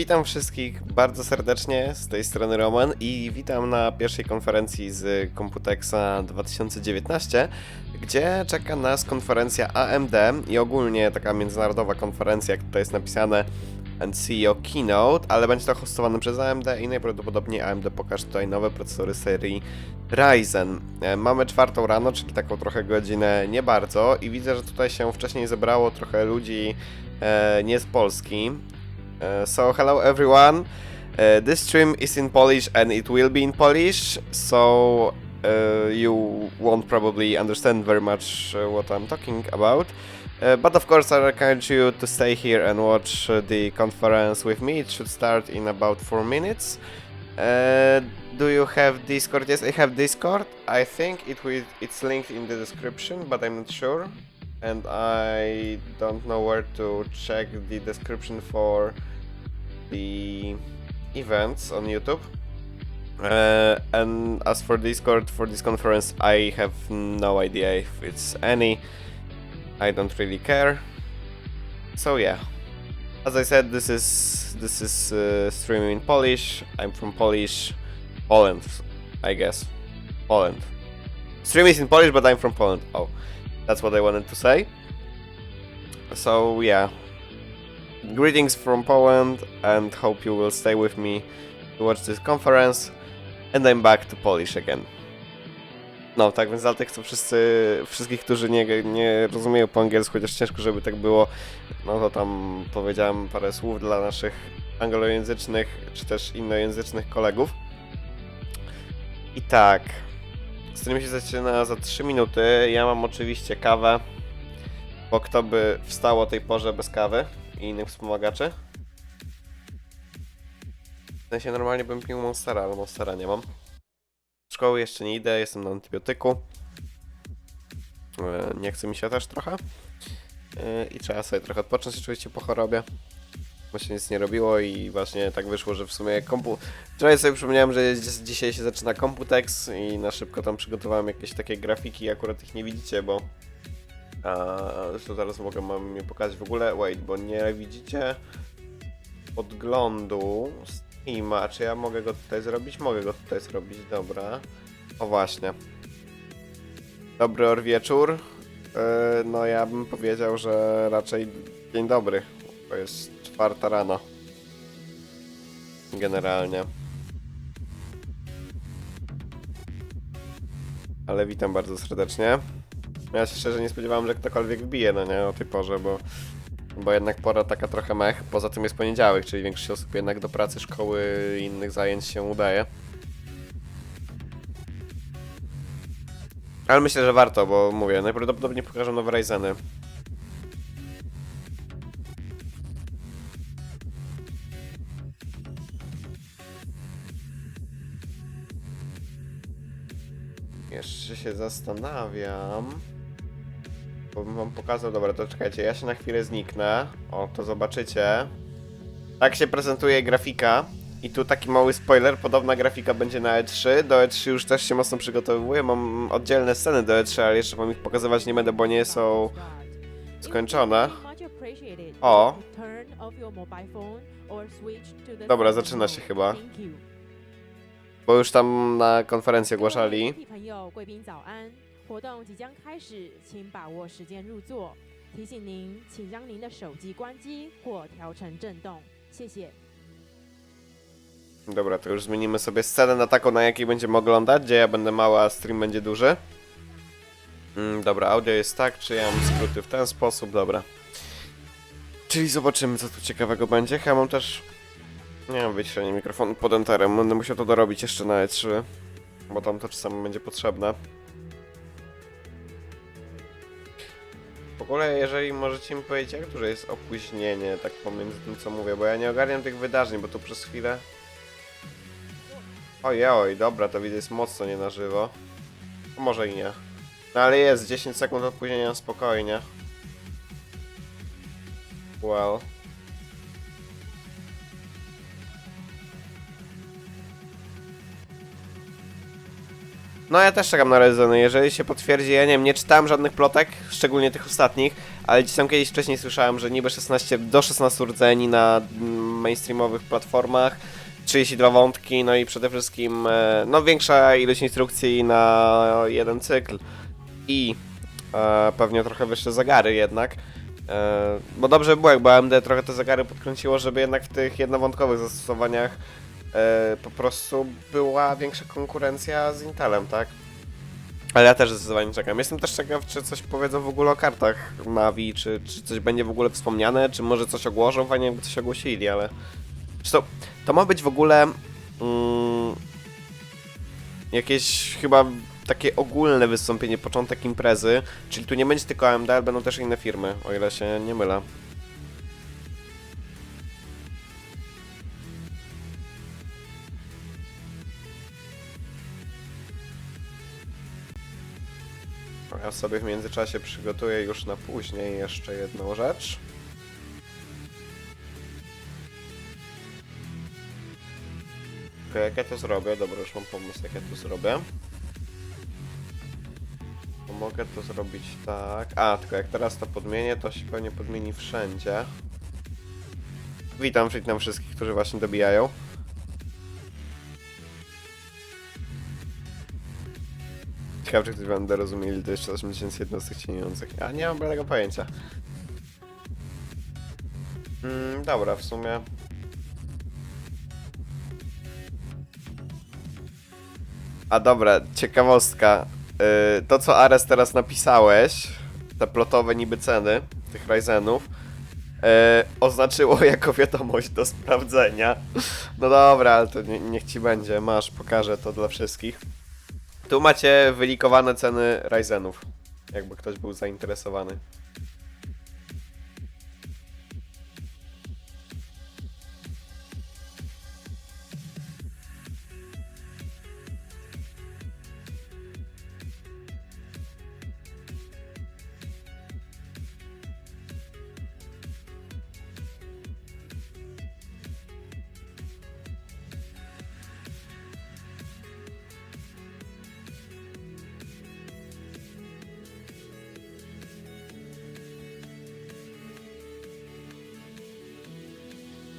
Witam wszystkich bardzo serdecznie, z tej strony Roman i witam na pierwszej konferencji z Computexa 2019, gdzie czeka nas konferencja AMD i ogólnie taka międzynarodowa konferencja, jak tutaj jest napisane CEO Keynote, ale będzie to hostowane przez AMD i najprawdopodobniej AMD pokaże tutaj nowe procesory serii Ryzen. Mamy 4 rano, czyli taką trochę godzinę nie bardzo i widzę, że tutaj się wcześniej zebrało trochę ludzi nie z Polski. So hello everyone, this stream is in Polish and it will be in Polish, so you won't probably understand very much what I'm talking about. But of course I encourage you to stay here and watch the conference with me. It should start in about 4 minutes. Do you have Discord? Yes, I have Discord. I think it's linked in the description, but I'm not sure. And I don't know where to check the description for the events on YouTube. And as for Discord for this conference, I have no idea if it's any. I don't really care. So yeah, as I said, this is streaming in Polish. I'm from Poland, I guess. Poland. Stream is in Polish, but I'm from Poland. Oh, that's what I wanted to say. So yeah, greetings from Poland and hope you will stay with me to watch this conference. And I'm back to Polish again. No, tak więc dla tych, co wszystkich, którzy nie rozumieją po angielsku, chociaż ciężko, żeby tak było, no to tam powiedziałem parę słów dla naszych anglojęzycznych, czy też innojęzycznych kolegów. I tak, stream się zaczyna za 3 minuty, ja mam oczywiście kawę, bo kto by wstał o tej porze bez kawy i innych wspomagaczy? W sensie normalnie bym pił Monstera, ale Monstera nie mam. Do szkoły jeszcze nie idę, jestem na antybiotyku. Nie chce mi się też trochę. I trzeba sobie trochę odpocząć oczywiście po chorobie. Bo się nic nie robiło i właśnie tak wyszło, że w sumie wczoraj sobie przypomniałem, że dzisiaj się zaczyna Computex i na szybko tam przygotowałem jakieś takie grafiki, akurat ich nie widzicie, bo zresztą zaraz mam je pokazać w ogóle. Wait, bo nie widzicie podglądu streama. Czy ja mogę go tutaj zrobić? Mogę go tutaj zrobić, dobra. O właśnie. Dobry wieczór. No ja bym powiedział, że raczej dzień dobry. To jest 4 rano. Generalnie. Ale witam bardzo serdecznie. Ja się szczerze nie spodziewałem, że ktokolwiek wbije, no nie, o tej porze, bo jednak pora taka trochę mech. Poza tym jest poniedziałek, czyli większość osób jednak do pracy, szkoły i innych zajęć się udaje. Ale myślę, że warto, bo mówię, najprawdopodobniej pokażę nowe Ryzeny. Jeszcze się zastanawiam. Bo bym wam pokazał, dobra, to czekajcie, ja się na chwilę zniknę. O, to zobaczycie. Tak się prezentuje grafika. I tu taki mały spoiler, podobna grafika będzie na E3. Do E3 już też się mocno przygotowuję. Mam oddzielne sceny do E3, ale jeszcze wam ich pokazywać nie będę, bo nie są skończone. O! Dobra, zaczyna się chyba. Bo już tam na konferencji ogłaszali. 活动即将开始，请把握时间入座。提醒您，请将您的手机关机或调成震动。谢谢。 Dobra, to już zmienimy sobie scenę na taką, na jakiej będziemy oglądać, gdzie ja będę mały, a stream będzie duży. Dobra, audio jest tak, czy ja mam skróty w ten sposób, dobra. Czyli zobaczymy, co tu ciekawego będzie. Ja mam też... Nie mam wyciszenia mikrofonu pod enterem, będę musiał to dorobić jeszcze na E3. Bo tam to czasami będzie potrzebne. W ogóle, jeżeli możecie mi powiedzieć, jak duże jest opóźnienie, tak pomiędzy tym, co mówię, bo ja nie ogarniam tych wydarzeń, bo tu przez chwilę... Ojej, dobra, to widzę, jest mocno nie na żywo. Może i nie. No ale jest, 10 sekund opóźnienia, spokojnie. Well. No ja też czekam na Ryzeny, jeżeli się potwierdzi, ja nie wiem, nie czytałem żadnych plotek, szczególnie tych ostatnich, ale gdzieś tam kiedyś wcześniej słyszałem, że niby 16 do 16 rdzeni na mainstreamowych platformach, 32 wątki, no i przede wszystkim no większa ilość instrukcji na jeden cykl i pewnie trochę wyższe zegary jednak. Bo dobrze by było, jakby AMD trochę te zegary podkręciło, żeby jednak w tych jednowątkowych zastosowaniach po prostu była większa konkurencja z Intelem, tak? Ale ja też zdecydowanie czekam. Jestem też ciekaw, czy coś powiedzą w ogóle o kartach Navi, czy coś będzie w ogóle wspomniane, czy może coś ogłoszą, fajnie jakby coś ogłosili, ale... To ma być w ogóle jakieś chyba takie ogólne wystąpienie, początek imprezy, czyli tu nie będzie tylko AMD, ale będą też inne firmy, o ile się nie mylę. Ja sobie w międzyczasie przygotuję już na później jeszcze jedną rzecz. Okej, jak ja to zrobię? Dobra, już mam pomysł, jak ja to zrobię. Bo mogę to zrobić tak... tylko jak teraz to podmienię, to się pewnie podmieni wszędzie. Witam wszystkich, którzy właśnie dobijają. Ciekawe, czy ktoś będę rozumieli, to jeszcze 8000 jednostek cieniących. Ja nie mam żadnego pojęcia. Dobra, w sumie... dobra, ciekawostka. To, co Ares teraz napisałeś, te plotowe niby ceny tych Ryzenów, oznaczyło jako wiadomość do sprawdzenia. No dobra, ale to niech ci będzie, masz, pokażę to dla wszystkich. Tu macie wylikowane ceny Ryzenów, jakby ktoś był zainteresowany.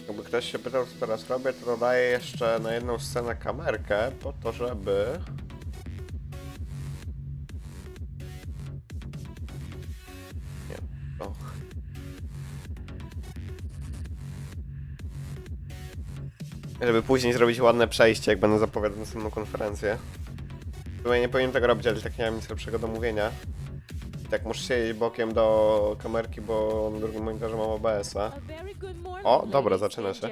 Jakby ktoś się pytał, co teraz robię, to dodaję jeszcze na jedną scenę kamerkę, po to, żeby... Nie, to... Żeby później zrobić ładne przejście, jak będę zapowiadał następną konferencję. Ja nie powinien tego robić, ale tak nie mam nic lepszego do mówienia. Tak, muszę siedzieć bokiem do kamerki, bo na drugim monitorze mam OBS-a. O, dobra, zaczyna się.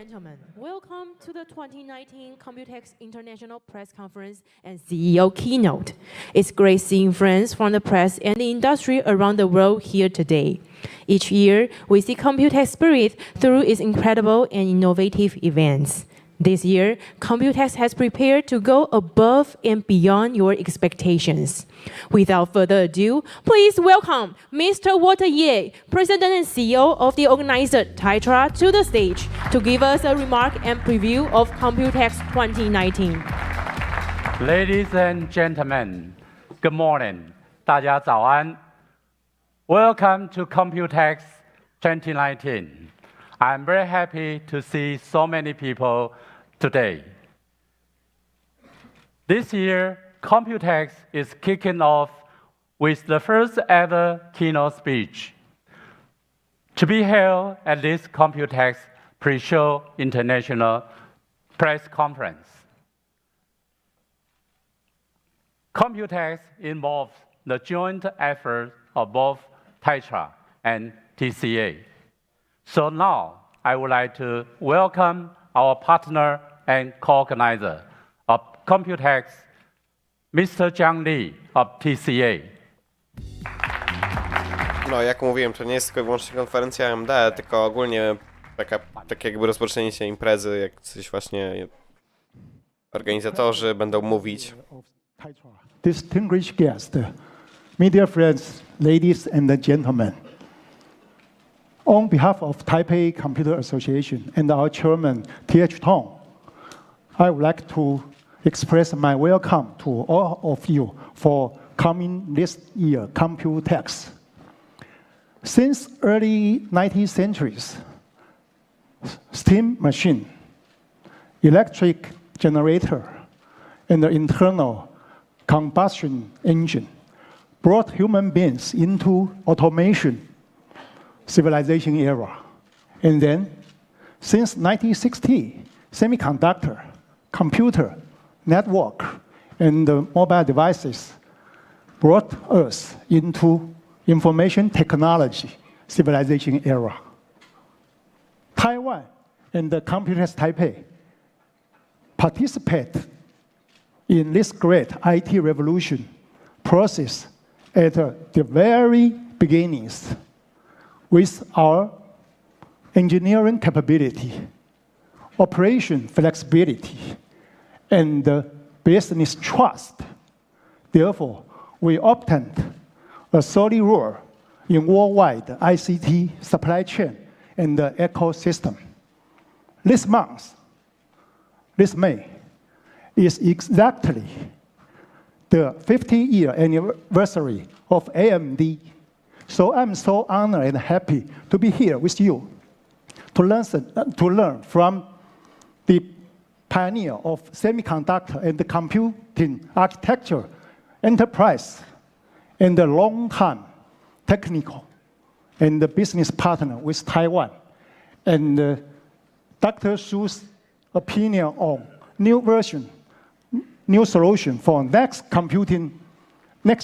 Welcome to the 2019 Computex International Press Conference and CEO keynote. It's great seeing friends from the press and the industry around the world here today. Each year, we see Computex spirit through its incredible and innovative events. This year, Computex has prepared to go above and beyond your expectations. Without further ado, please welcome Mr. Walter Ye, President and CEO of the organizer Taipei, to the stage to give us a remark and preview of Computex 2019. Ladies and gentlemen, good morning. 大家早安. Welcome to Computex 2019. I'm very happy to see so many people today. This year, Computex is kicking off with the first ever keynote speech to be held at this Computex pre-show international press conference. Computex involves the joint effort of both Taipei and TCA. So now, I would like to welcome our partner and co-organizer of Computex, Mr. Zhang Li of TCA. No, jak mówiłem, to nie jest tylko i wyłącznie konferencja AMD, tylko ogólnie takie jakby rozpoczęcie imprezy, jak coś właśnie organizatorzy będą mówić. Distinguished guests, media friends, ladies and gentlemen. On behalf of Taipei Computer Association and our chairman, T.H. Tong, I would like to express my welcome to all of you for coming this year, Computex. Since early 19th centuries, steam machine, electric generator, and the internal combustion engine brought human beings into automation civilization era. And then, since 1960, semiconductor, computer, network, and the mobile devices brought us into information technology civilization era. Taiwan and the Computex Taipei participate in this great IT revolution process at the very beginnings with our engineering capability, operation flexibility, and business trust. Therefore, we obtained a solid role in worldwide ICT supply chain and the ecosystem. This month, this May, is exactly the 50-year anniversary of AMD. So I'm so honored and happy to be here with you to learn from the pioneer of semiconductor and the computing architecture enterprise and the long-time technical and the business partner with Taiwan. And Dr. Su's opinion on new version, new solution for next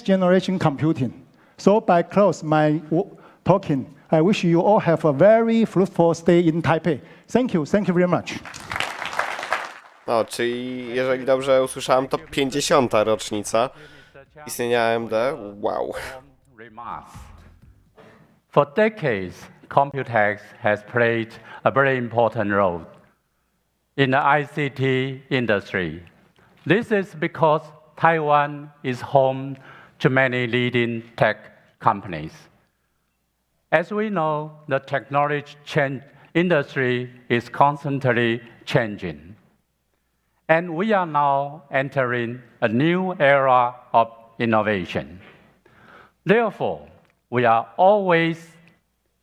generation computing. So by close my talking, I wish you all have a very fruitful stay in Taipei. Thank you very much. No, czyli jeżeli dobrze usłyszałem, to 50. rocznica istnienia AMD. Wow. For decades, Computex has played a very important role in the ICT industry. This is because Taiwan is home to many leading tech companies. As we know, the technology industry is constantly changing. And we are now entering a new era of innovation. Therefore, we are always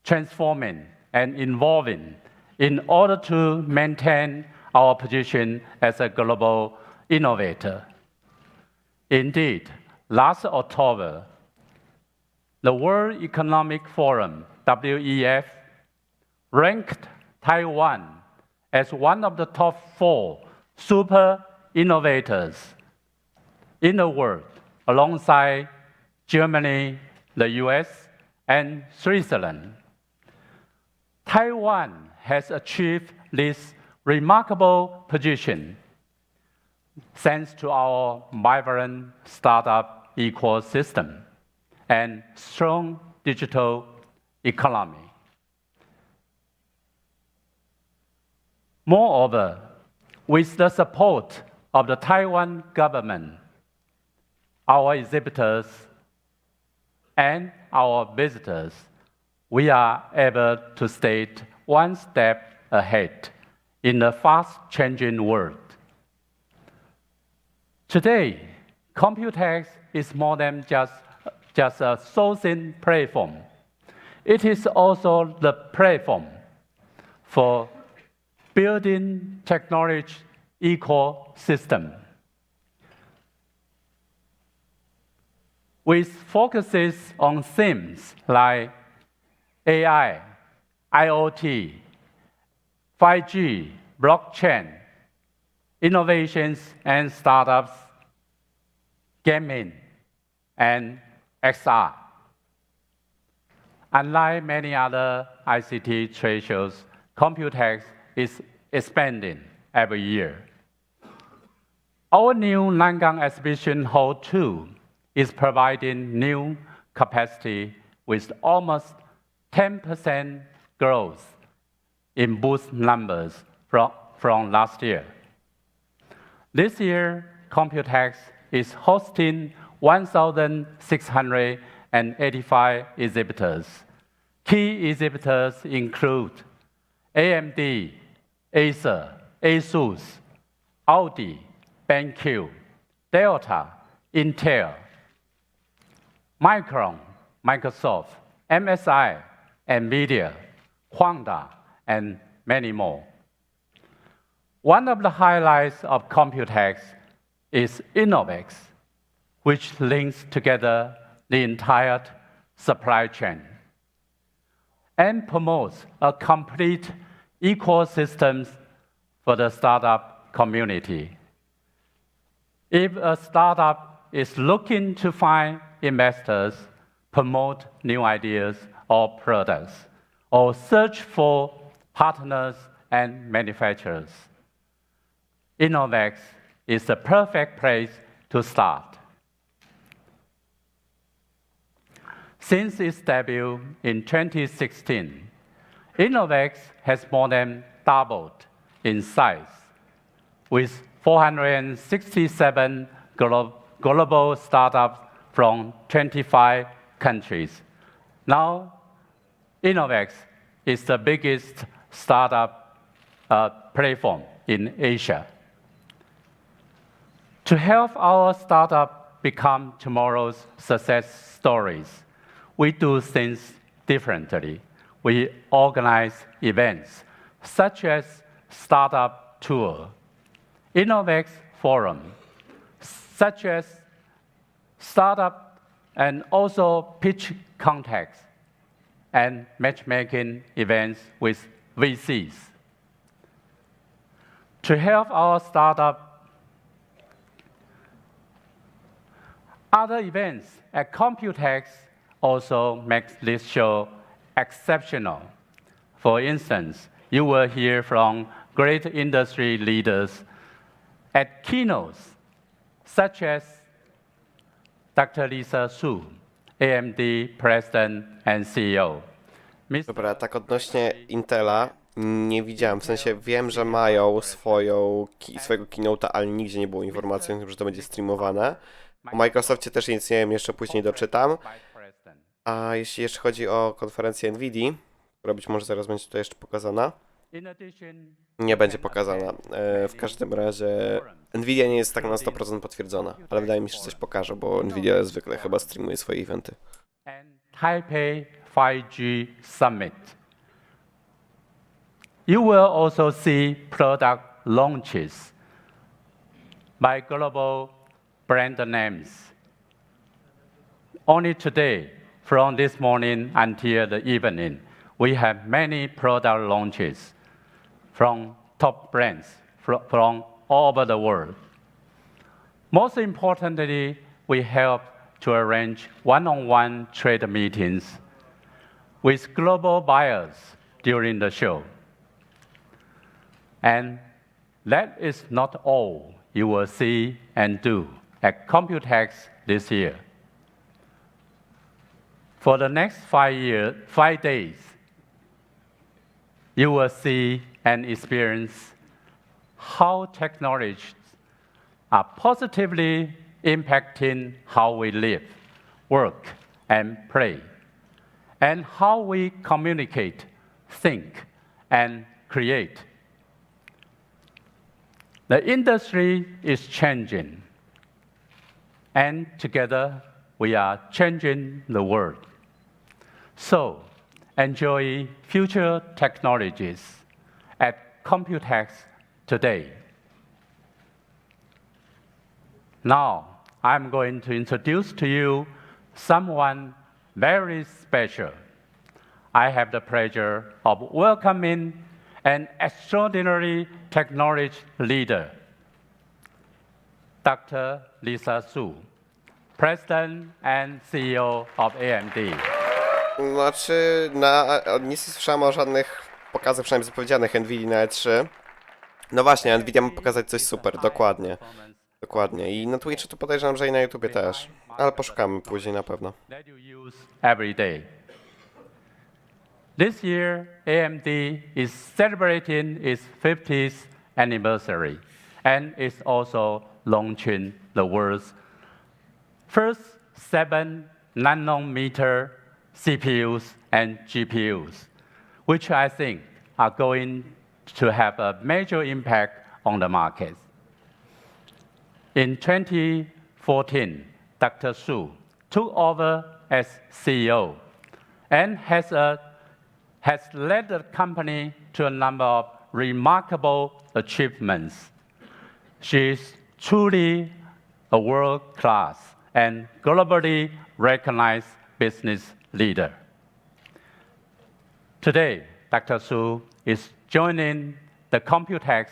transforming and evolving in order to maintain our position as a global innovator. Indeed, last October, the World Economic Forum, WEF, ranked Taiwan as one of the top 4 super innovators in the world, alongside Germany, the US, and Switzerland. Taiwan has achieved this remarkable position thanks to our vibrant startup ecosystem and strong digital economy. Moreover, with the support of the Taiwan government, our exhibitors, and our visitors, we are able to stay one step ahead in a fast-changing world. Today, Computex is more than just a sourcing platform. It is also the platform for building technology ecosystem, with focuses on themes like AI, IoT, 5G, blockchain, innovations and startups, gaming, and XR. Unlike many other ICT trade shows, Computex is expanding every year. Our new Nangang Exhibition Hall 2 is providing new capacity with almost 10% growth in booth numbers from last year. This year, Computex is hosting 1,685 exhibitors. Key exhibitors include AMD, Acer, ASUS, Audi, BenQ, Delta, Intel, Micron, Microsoft, MSI, NVIDIA, Honda, and many more. One of the highlights of Computex is Innovex, which links together the entire supply chain and promotes a complete ecosystem for the startup community. If a startup is looking to find investors, promote new ideas or products, or search for partners and manufacturers, Innovex is the perfect place to start. Since its debut in 2016, Innovex has more than doubled in size, with 467 global startups from 25 countries. Now, Innovex is the biggest startup platform in Asia. To help our startup become tomorrow's success stories, we do things differently. We organize events such as Startup Tour, Innovex Forum, such as startup and also pitch contacts and matchmaking events with VCs. To help our startup, other events at Computex also makes this show exceptional. For instance, you will hear from great industry leaders at keynotes, such as Dr. Lisa Su, AMD President and CEO. Dobra, tak odnośnie Intela nie widziałem, w sensie wiem, że mają swojego keynote'a, ale nigdzie nie było informacji o tym, że to będzie streamowane. O Microsoftie też nic nie wiem, jeszcze później doczytam. A jeśli jeszcze chodzi o konferencję NVIDII, która być może zaraz będzie tutaj jeszcze pokazana, nie będzie pokazana. W każdym razie NVIDIA nie jest tak na 100% potwierdzona, ale wydaje mi się, że coś pokaże, bo NVIDIA zwykle chyba streamuje swoje eventy. Taipei 5G Summit. You will also see product launches by global brand names. Only today, from this morning until the evening, we have many product launches from top brands from all over the world. Most importantly, we help to arrange one-on-one trade meetings with global buyers during the show. And that is not all you will see and do at Computex this year. For the next 5 days, you will see and experience how technologies are positively impacting how we live, work, and play, and how we communicate, think, and create. The industry is changing, and together we are changing the world. So, enjoy future technologies at Computex today. Now, I'm going to introduce to you someone very special. I have the pleasure of welcoming an extraordinary technology leader, Dr. Lisa Su, President and CEO of AMD. Znaczy, nic nie słyszałem o żadnych pokazach, przynajmniej zapowiedzianych NVIDII na E3. No właśnie, NVIDIA ma pokazać coś super, dokładnie. Dokładnie. I na Twitchu to podejrzewam, że i na YouTubie też. Ale poszukamy później na pewno. This year, AMD is celebrating its 50th anniversary and is also launching the world's first 7-nanometer CPUs and GPUs, which I think are going to have a major impact on the market. In 2014, Dr. Su took over as CEO and has led the company to a number of remarkable achievements. She's truly a world-class and globally recognized business leader. Today, Dr. Su is joining the Computex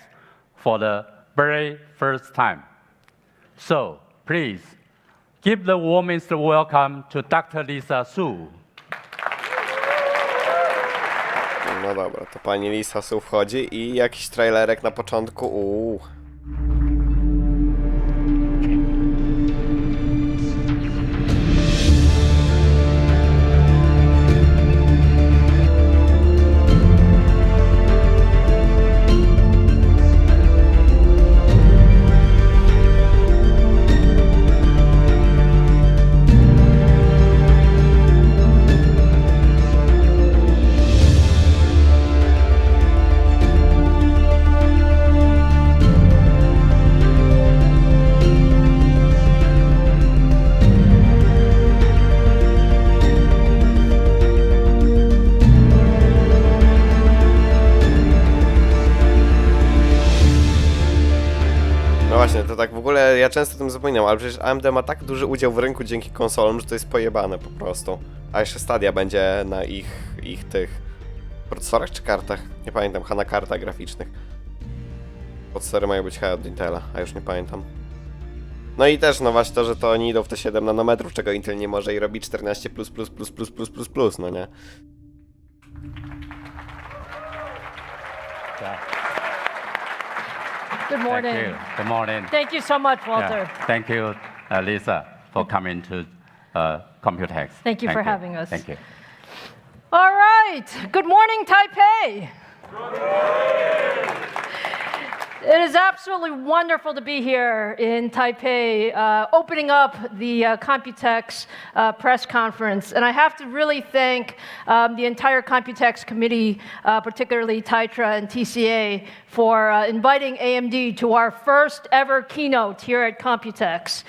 for the very first time. So, please, give the warmest welcome to Dr. Lisa Su. No dobra, to pani Lisa Su wchodzi i jakiś trailerek na początku. Właśnie, to tak w ogóle, ja często o tym zapominam, ale przecież AMD ma tak duży udział w rynku dzięki konsolom, że to jest pojebane po prostu. A jeszcze Stadia będzie na ich tych procesorach czy kartach? Nie pamiętam, chyba na kartach graficznych. Procesory mają być chyba od Intela, a już nie pamiętam. No i też, no właśnie to, że to oni idą w te 7 nanometrów, czego Intel nie może i robi 14+++++++, no nie? Good morning. Thank you. Good morning. Thank you so much, Walter. Yeah. Thank you, Lisa, for coming to Computex. Thank you for having us. Thank you. All right. Good morning, Taipei. Good morning. It is absolutely wonderful to be here in Taipei, opening up the Computex press conference. And I have to really thank the entire Computex committee, particularly Taitra and TCA, for inviting AMD to our first ever keynote here at Computex.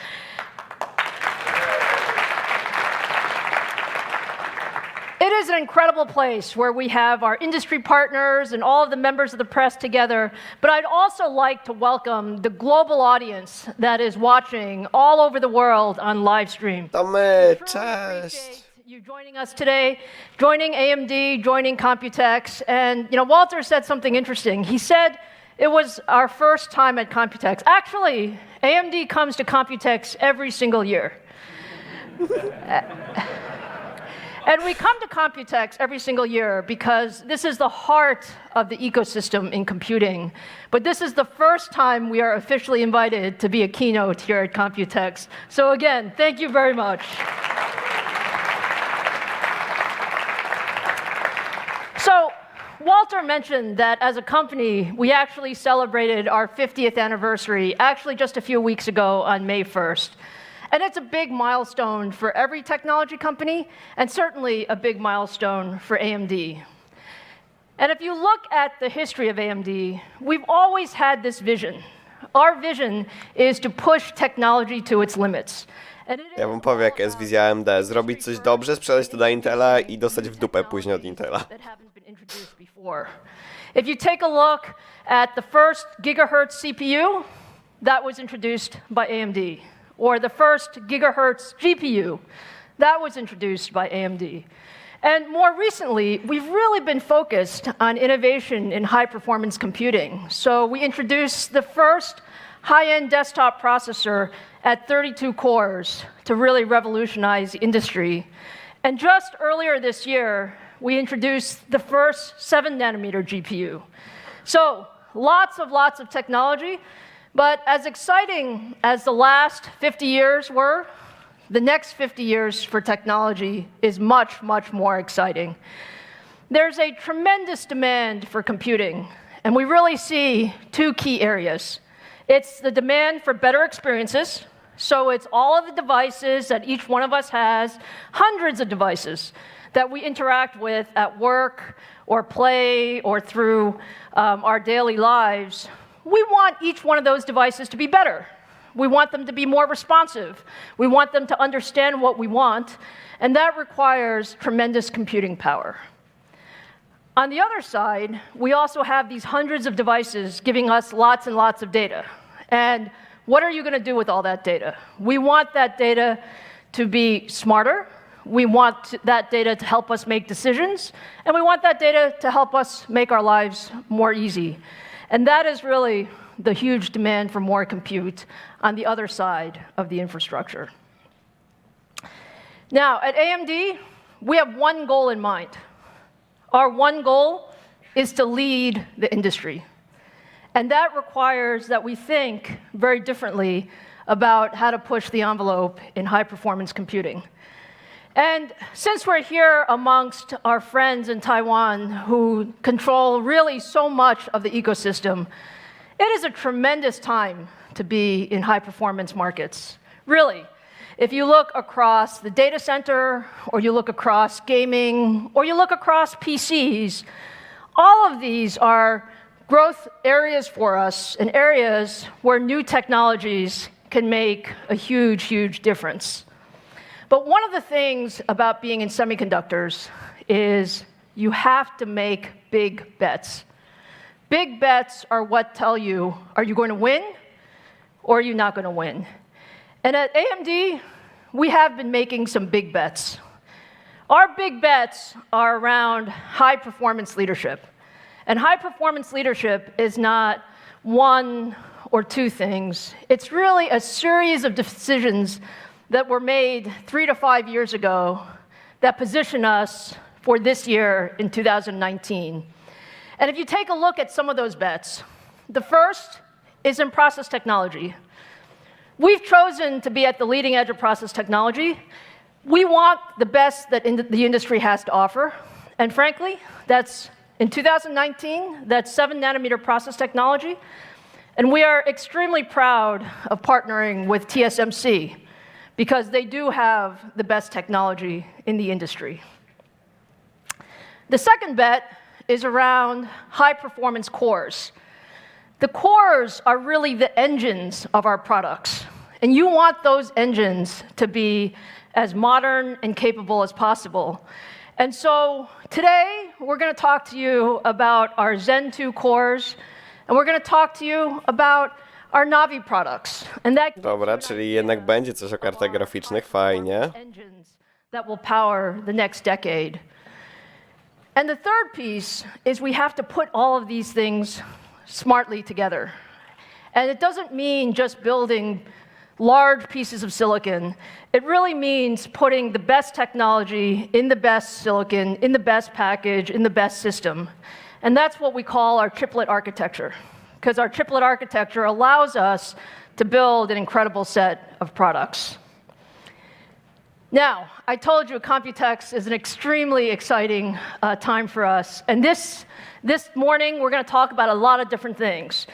It is an incredible place where we have our industry partners and all of the members of the press together, but I'd also like to welcome the global audience that is watching all over the world on live stream. To my, Truly cześć! appreciate you joining us today, joining AMD, joining Computex, and Walter said something interesting. He said it was our first time at Computex. Actually, AMD comes to Computex every single year. And we come to Computex every single year because this is the heart of the ecosystem in computing. But this is the first time we are officially invited to be a keynote here at Computex. So again, thank you very much. So Walter mentioned that as a company, we actually celebrated our 50th anniversary, actually just a few weeks ago on May 1st. And it's a big milestone for every technology company, and certainly a big milestone for AMD. And if you look at the history of AMD, we've always had this vision. Our vision is to push technology to its limits. Ja wam powiem, jaka jest wizja AMD. Zrobić coś dobrze, sprzedać to do Intela i dostać w dupę później od Intela. If you take a look at the first gigahertz CPU, that was introduced by AMD. Or the first gigahertz GPU, that was introduced by AMD. And more recently, we've really been focused on innovation in high-performance computing. So we introduced the first high-end desktop processor at 32 cores to really revolutionize the industry. And just earlier this year, we introduced the first 7-nanometer GPU. So lots of technology. But as exciting as the last 50 years were, the next 50 years for technology is much more exciting. There's a tremendous demand for computing, and we really see two key areas. It's the demand for better experiences, so it's all of the devices that each one of us has, hundreds of devices that we interact with at work or play or through our daily lives. We want each one of those devices to be better. We want them to be more responsive. We want them to understand what we want, and that requires tremendous computing power. On the other side, we also have these hundreds of devices giving us lots and lots of data. And what are you going to do with all that data? We want that data to be smarter. We want that data to help us make decisions. And we want that data to help us make our lives more easy. And that is really the huge demand for more compute on the other side of the infrastructure. Now, at AMD, we have one goal in mind. Our one goal is to lead the industry. And that requires that we think very differently about how to push the envelope in high-performance computing. And since we're here amongst our friends in Taiwan who control really so much of the ecosystem, it is a tremendous time to be in high-performance markets. Really, if you look across the data center, or you look across gaming, or you look across PCs, all of these are growth areas for us and areas where new technologies can make a huge, huge difference. But one of the things about being in semiconductors is you have to make big bets. Big bets are what tell you, are you going to win or are you not going to win? And at AMD, we have been making some big bets. Our big bets are around high-performance leadership. And high-performance leadership is not one or two things. It's really a series of decisions that were made 3 to 5 years ago that position us for this year in 2019. And if you take a look at some of those bets, the first is in process technology. We've chosen to be at the leading edge of process technology. We want the best that the industry has to offer. And frankly, that's in 2019, that's 7-nanometer process technology. And we are extremely proud of partnering with TSMC because they do have the best technology in the industry. The second bet is around high-performance cores. The cores are really the engines of our products. And you want those engines to be as modern and capable as possible. And so today, we're going to talk to you about our Zen 2 cores, and we're going to talk to you about our Navi products. And that Dobra, czyli jednak będzie coś o kartach graficznych, fajnie. engines that will power the next decade. And the third piece is we have to put all of these things smartly together. And it doesn't mean just building large pieces of silicon. It really means putting the best technology in the best silicon, in the best package, in the best system. And that's what we call our chiplet architecture, because our chiplet architecture allows us to build an incredible set of products. Now, I told you Computex is an extremely exciting time for us. And this morning, we're going to talk about a lot of different things.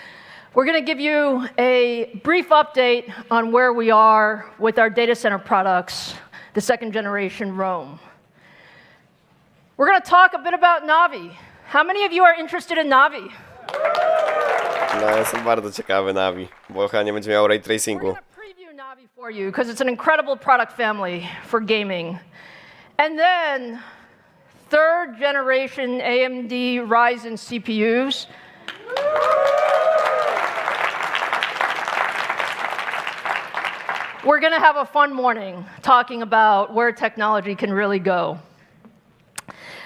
We're going to give you a brief update on where we are with our data center products, the second generation Rome. We're going to talk a bit about Navi. How many of you are interested in Navi? No, jestem bardzo ciekawy Navi, bo chyba nie będzie miał ray We're tracingu. going to preview Navi for you because it's an incredible product family for gaming. And then third generation AMD Ryzen CPUs. We're going to have a fun morning talking about where technology can really go.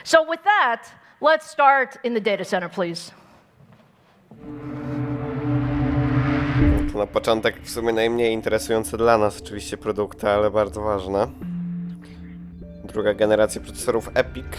So with that, let's start in the data center, please. To na początek w sumie najmniej interesujące dla nas oczywiście produkty, ale bardzo ważne. Druga generacja procesorów EPIC.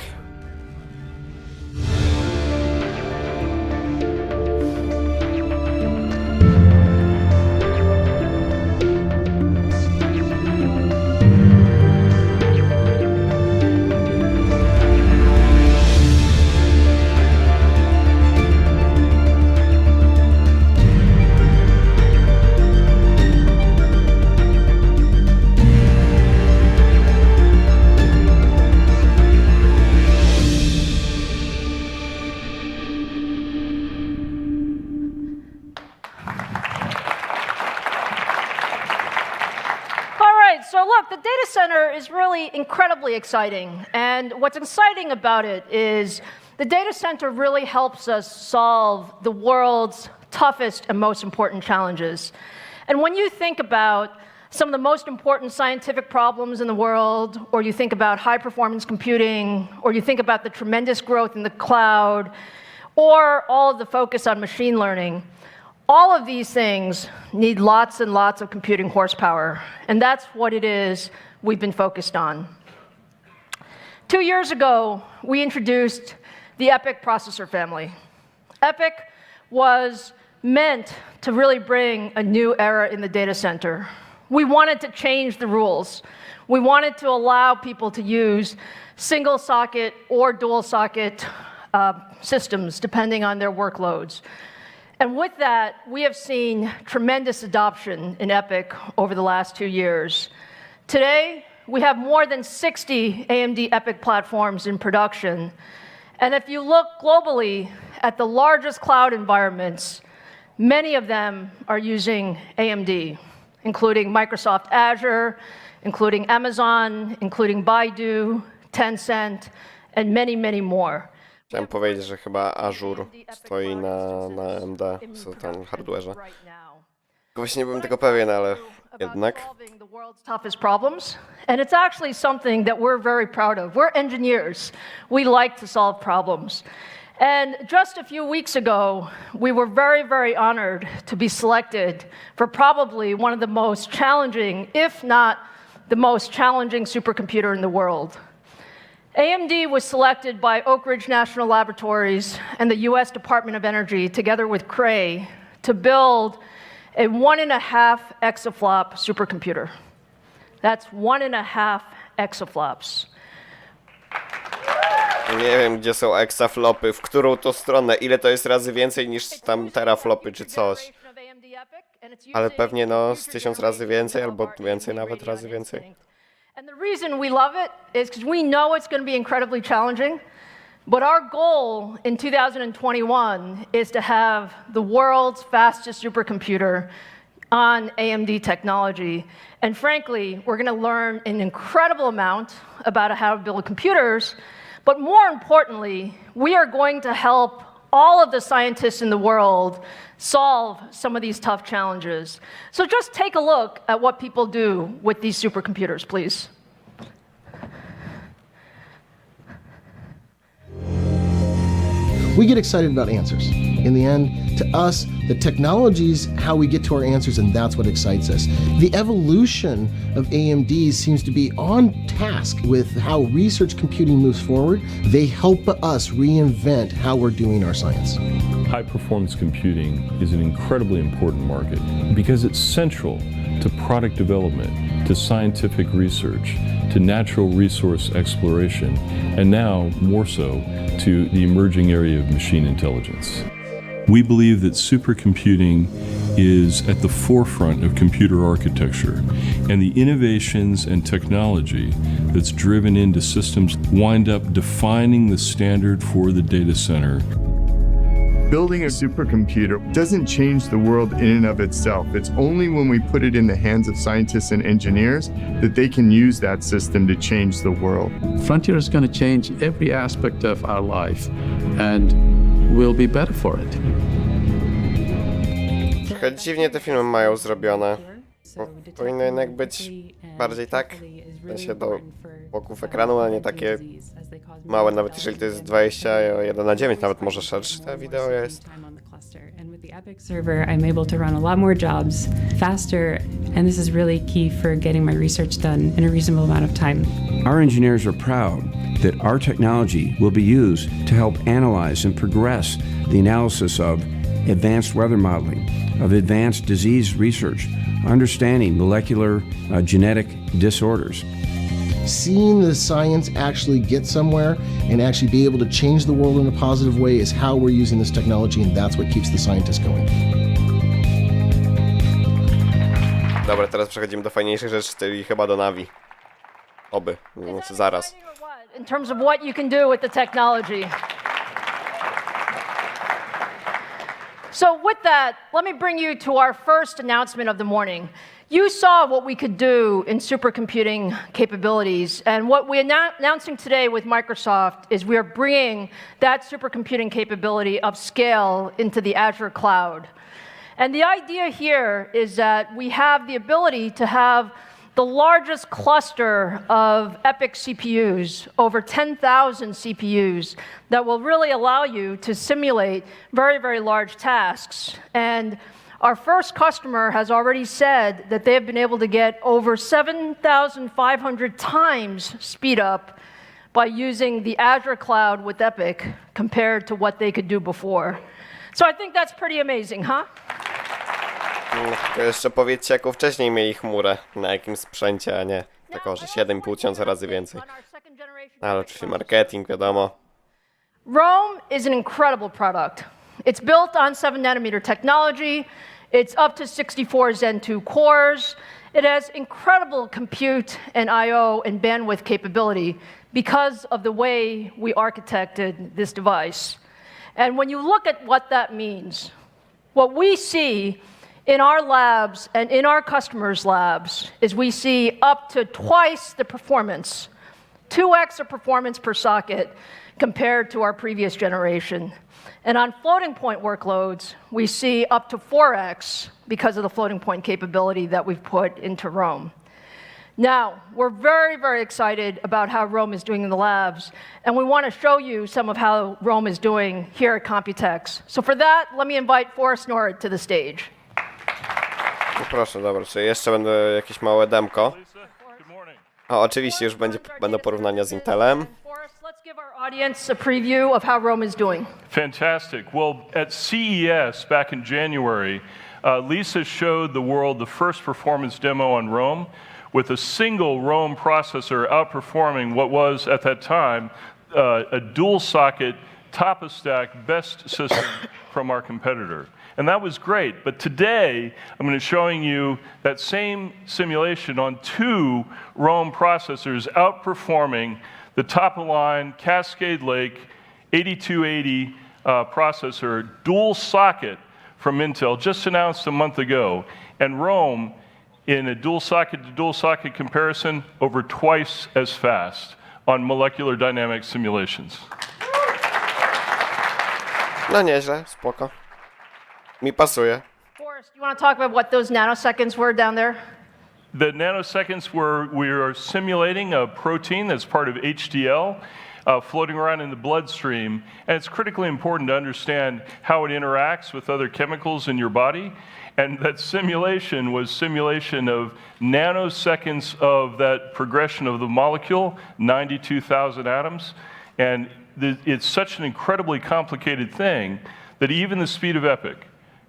the data center is really incredibly exciting. And what's exciting about it is the data center really helps us solve the world's toughest and most important challenges. And when you think about some of the most important scientific problems in the world, or you think about high-performance computing, or you think about the tremendous growth in the cloud, or all of the focus on machine learning, all of these things need lots and lots of computing horsepower, and that's what it is we've been focused on. 2 years ago, we introduced the EPYC processor family. EPYC was meant to really bring a new era in the data center. We wanted to change the rules. We wanted to allow people to use single socket or dual socket systems, depending on their workloads. And with that, we have seen tremendous adoption in EPYC over the last 2 years. Today, we have more than 60 AMD EPYC platforms in production. And if you look globally at the largest cloud environments, many of them are using AMD, including Microsoft Azure, including Amazon, including Baidu, Tencent, and many, many more. Chciałem powiedzieć, że chyba Azure stoi na AMD, w tym hardware'ze. Właśnie nie byłem tego pewien, ale jednak. The world's toughest problems, and it's actually something that we're very proud of. We're engineers. We like to solve problems. And just a few weeks ago, we were very, very honored to be selected for probably one of the most challenging, if not the most challenging supercomputer in the world. AMD was selected by Oak Ridge National Laboratories and the US Department of Energy, together with Cray, to build a 1.5 exaflop supercomputer. That's 1.5 exaflops. Nie wiem, gdzie są exaflopy, w którą to stronę, ile to jest razy więcej niż tam teraflopy czy coś. Ale pewnie no z 1000 razy więcej, albo więcej nawet razy więcej. And the reason we love it is because we know it's going to be incredibly challenging, but our goal in 2021 is to have the world's fastest supercomputer on AMD technology. And frankly, we're going to learn an incredible amount about how to build computers, but more importantly, we are going to help all of the scientists in the world solve some of these tough challenges. So just take a look at what people do with these supercomputers, please. We get excited about answers. In the end, to us, the technology is how we get to our answers, and that's what excites us. The evolution of AMD seems to be on task with how research computing moves forward. They help us reinvent how we're doing our science. High-performance computing is an incredibly important market because it's central to product development, to scientific research, to natural resource exploration, and now, more so, to the emerging area of machine intelligence. We believe that supercomputing is at the forefront of computer architecture, and the innovations and technology that's driven into systems wind up defining the standard for the data center. Building a supercomputer doesn't change the world in and of itself. It's only when we put it in the hands of scientists and engineers that they can use that system to change the world. Frontier is going to change every aspect of our life, and we'll be better for it. Trochę dziwnie te filmy mają zrobione. Powinno jednak być bardziej tak, w sensie do boków ekranu, a nie takie małe, nawet jeżeli to jest 21:9, nawet może szersze te wideo jest. The EPYC server, I'm able to run a lot more jobs faster, and this is really key for getting my research done in a reasonable amount of time. Our engineers are proud that our technology will be used to help analyze and progress the analysis of advanced weather modeling, of advanced disease research, understanding molecular genetic disorders. Seeing the science actually get somewhere and actually be able to change the world in a positive way is how we're using this technology, and that's what keeps the scientists going. Dobra, teraz przechodzimy do fajniejszej rzeczy, czyli chyba do Navi. Oby, znaczy zaraz. In terms of what you can do with the technology. So with that, let me bring you to our first announcement of the morning. You saw what we could do in supercomputing capabilities, and what we're announcing today with Microsoft is we are bringing that supercomputing capability upscale into the Azure cloud. And the idea here is that we have the ability to have the largest cluster of EPYC CPUs, over 10,000 CPUs, that will really allow you to simulate very, very large tasks. And our first customer has already said that they have been able to get over 7,500 times speed up by using the Azure cloud with EPYC compared to what they could do before. So I think that's pretty amazing, huh? To jeszcze powiedzcie, jaką wcześniej mieli chmurę, na jakim sprzęcie, a nie tak o, że 7,5 tysiąca razy więcej. Ale oczywiście marketing, wiadomo. Rome is an incredible product. It's built on 7nm technology. It's up to 64 Zen 2 cores. It has incredible compute and I/O and bandwidth capability because of the way we architected this device. And when you look at what that means, what we see in our labs and in our customers' labs is we see up to twice the performance, 2x of performance per socket compared to our previous generation. And on floating point workloads, we see up to 4x because of the floating point capability that we've put into Rome. Now, we're very, very excited about how Rome is doing in the labs, and we want to show you some of how Rome is doing here at Computex. So for that, let me invite Forrest Norwood to the stage. No proszę, dobra, czy jeszcze będę jakieś małe demko? O, oczywiście już będą porównania z Intelem. Let's give our audience a preview of how Rome is doing. Fantastic. Well, at CES back in January, Lisa showed the world the first performance demo on Rome with a single Rome processor outperforming what was, at that time, a dual-socket, top-of-stack best system from our competitor. And that was great, but today I'm going to be showing you that same simulation on 2 Rome processors outperforming the top-of-line Cascade Lake 8280 processor, dual socket from Intel, just announced a month ago. And Rome, in a dual socket to dual socket comparison, over twice as fast on molecular dynamics simulations. No nieźle, spoko. Mi pasuje. Forrest, you want to talk about what those nanoseconds were down there? The nanoseconds where we are simulating a protein that's part of HDL floating around in the bloodstream, and it's critically important to understand how it interacts with other chemicals in your body. And that simulation was simulation of nanoseconds of that progression of the molecule, 92,000 atoms. And it's such an incredibly complicated thing that even the speed of EPYC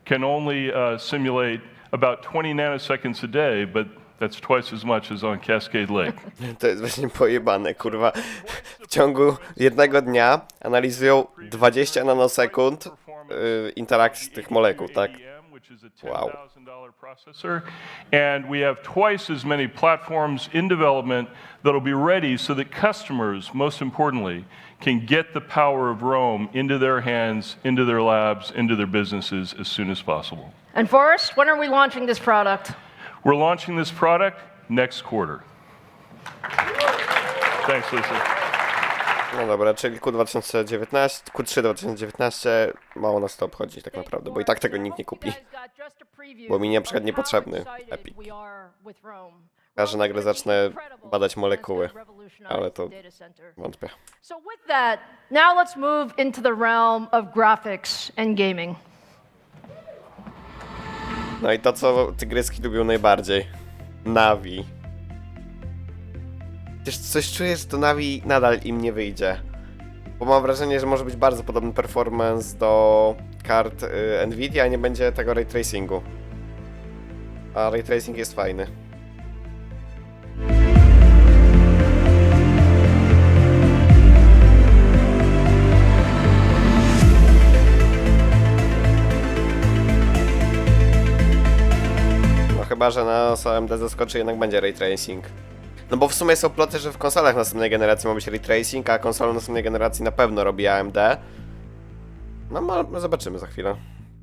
can only simulate about 20 nanoseconds a day, but that's twice as much as on Cascade Lake. To jest właśnie pojebane, kurwa. W ciągu jednego dnia analizują 20 nanosekund interakcji tych molekuł, tak? Wow. Processor, and we have twice as many platforms in development that'll be ready so that customers, most importantly, can get the power of Rome into their hands, into their labs, into their businesses as soon as possible. And Forrest, when are we launching this product? We're launching this product next quarter. Thanks, Lisa. No dobra, czyli Q3 2019, mało nas to obchodzi tak naprawdę, bo i tak tego nikt nie kupi. Bo mi na przykład niepotrzebny EPYC. Ja, że nagle zacznę badać molekuły, ale to wątpię. So with that, now let's move into the realm of graphics and gaming. No i to, co tygryski lubią najbardziej. Navi. Chociaż coś czuję, że to Navi nadal im nie wyjdzie. Bo mam wrażenie, że może być bardzo podobny performance do kart Nvidia, a nie będzie tego ray tracingu. A ray tracing jest fajny. No chyba, że nas AMD zaskoczy, jednak będzie ray tracing. No bo w sumie są ploty, że w konsolach następnej generacji ma być ray tracing, a konsolę następnej generacji na pewno robi AMD. No zobaczymy za chwilę.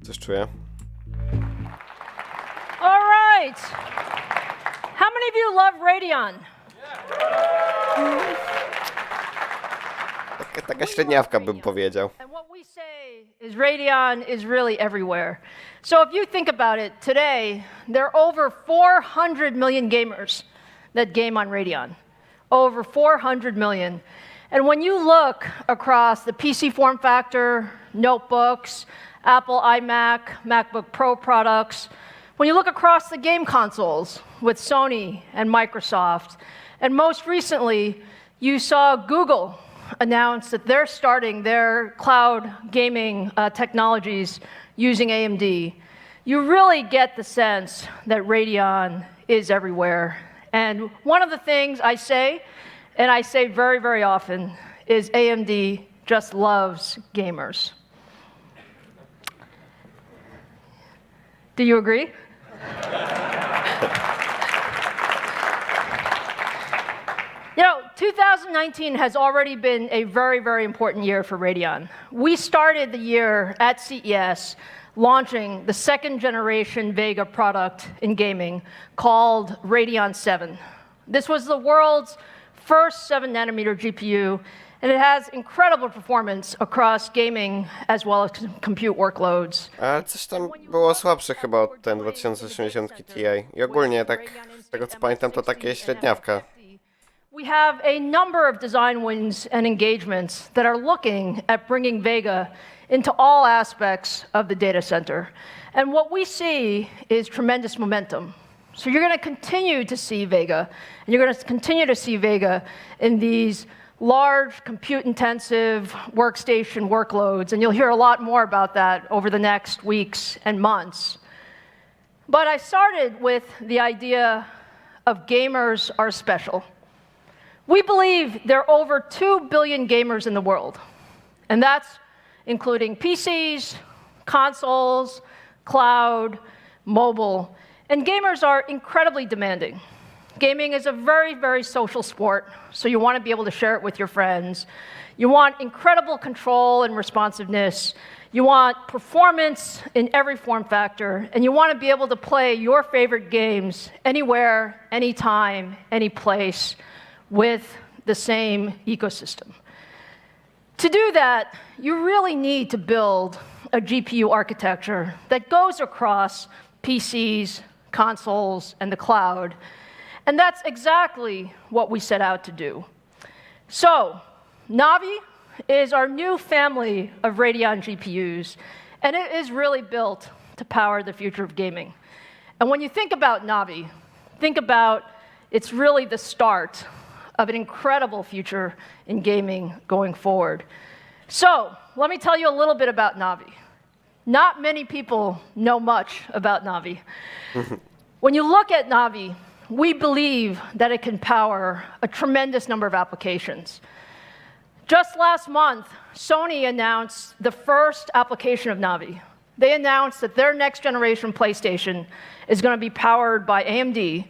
Coś czuję. All right. How many of you love Radeon? Taka średniawka bym powiedział. And what we say is Radeon is really everywhere. So if you think about it, today there are over 400 million gamers that game on Radeon. Over 400 million. And when you look across the PC form factor, notebooks, Apple iMac, MacBook Pro products, when you look across the game consoles with Sony and Microsoft, and most recently you saw Google announce that they're starting their cloud gaming technologies using AMD, you really get the sense that Radeon is everywhere. And one of the things I say, and I say very, very often, is AMD just loves gamers. Do you agree? You know, 2019 has already been a very, very important year for Radeon. We started the year at CES launching the second generation Vega product in gaming called Radeon 7. This was the world's first 7-nanometer GPU, and it has incredible performance across gaming as well as compute workloads. Ale coś tam było słabsze chyba od ten 2080 Ti. I ogólnie tak, z tego co pamiętam, to takie średniawka. We have a number of design wins and engagements that are looking at bringing Vega into all aspects of the data center. And what we see is tremendous momentum. So you're going to continue to see Vega, and you're going to continue to see Vega in these large compute-intensive workstation workloads, and you'll hear a lot more about that over the next weeks and months. But I started with the idea of gamers are special. We believe there are over 2 billion gamers in the world, and that's including PCs, consoles, cloud, mobile, and gamers are incredibly demanding. Gaming is a very, very social sport, so you want to be able to share it with your friends. You want incredible control and responsiveness. You want performance in every form factor, and you want to be able to play your favorite games anywhere, anytime, any place, with the same ecosystem. To do that, you really need to build a GPU architecture that goes across PCs, consoles, and the cloud. And that's exactly what we set out to do. So, Navi is our new family of Radeon GPUs, and it is really built to power the future of gaming. And when you think about Navi, think about it's really the start of an incredible future in gaming going forward. So, let me tell you a little bit about Navi. Not many people know much about Navi. When you look at Navi, we believe that it can power a tremendous number of applications. Just last month, Sony announced the first application of Navi. They announced that their next generation PlayStation is going to be powered by AMD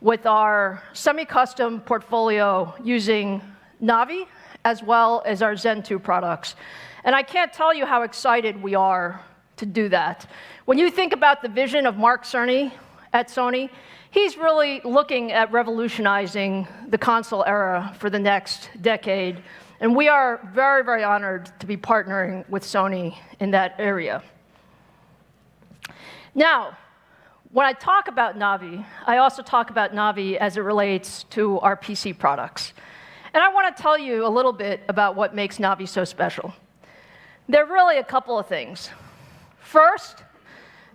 with our semi-custom portfolio using Navi as well as our Zen 2 products. And I can't tell you how excited we are to do that. When you think about the vision of Mark Cerny at Sony, he's really looking at revolutionizing the console era for the next decade. And we are very, very honored to be partnering with Sony in that area. Now, when I talk about Navi, I also talk about Navi as it relates to our PC products. And I want to tell you a little bit about what makes Navi so special. There are really a couple of things. First,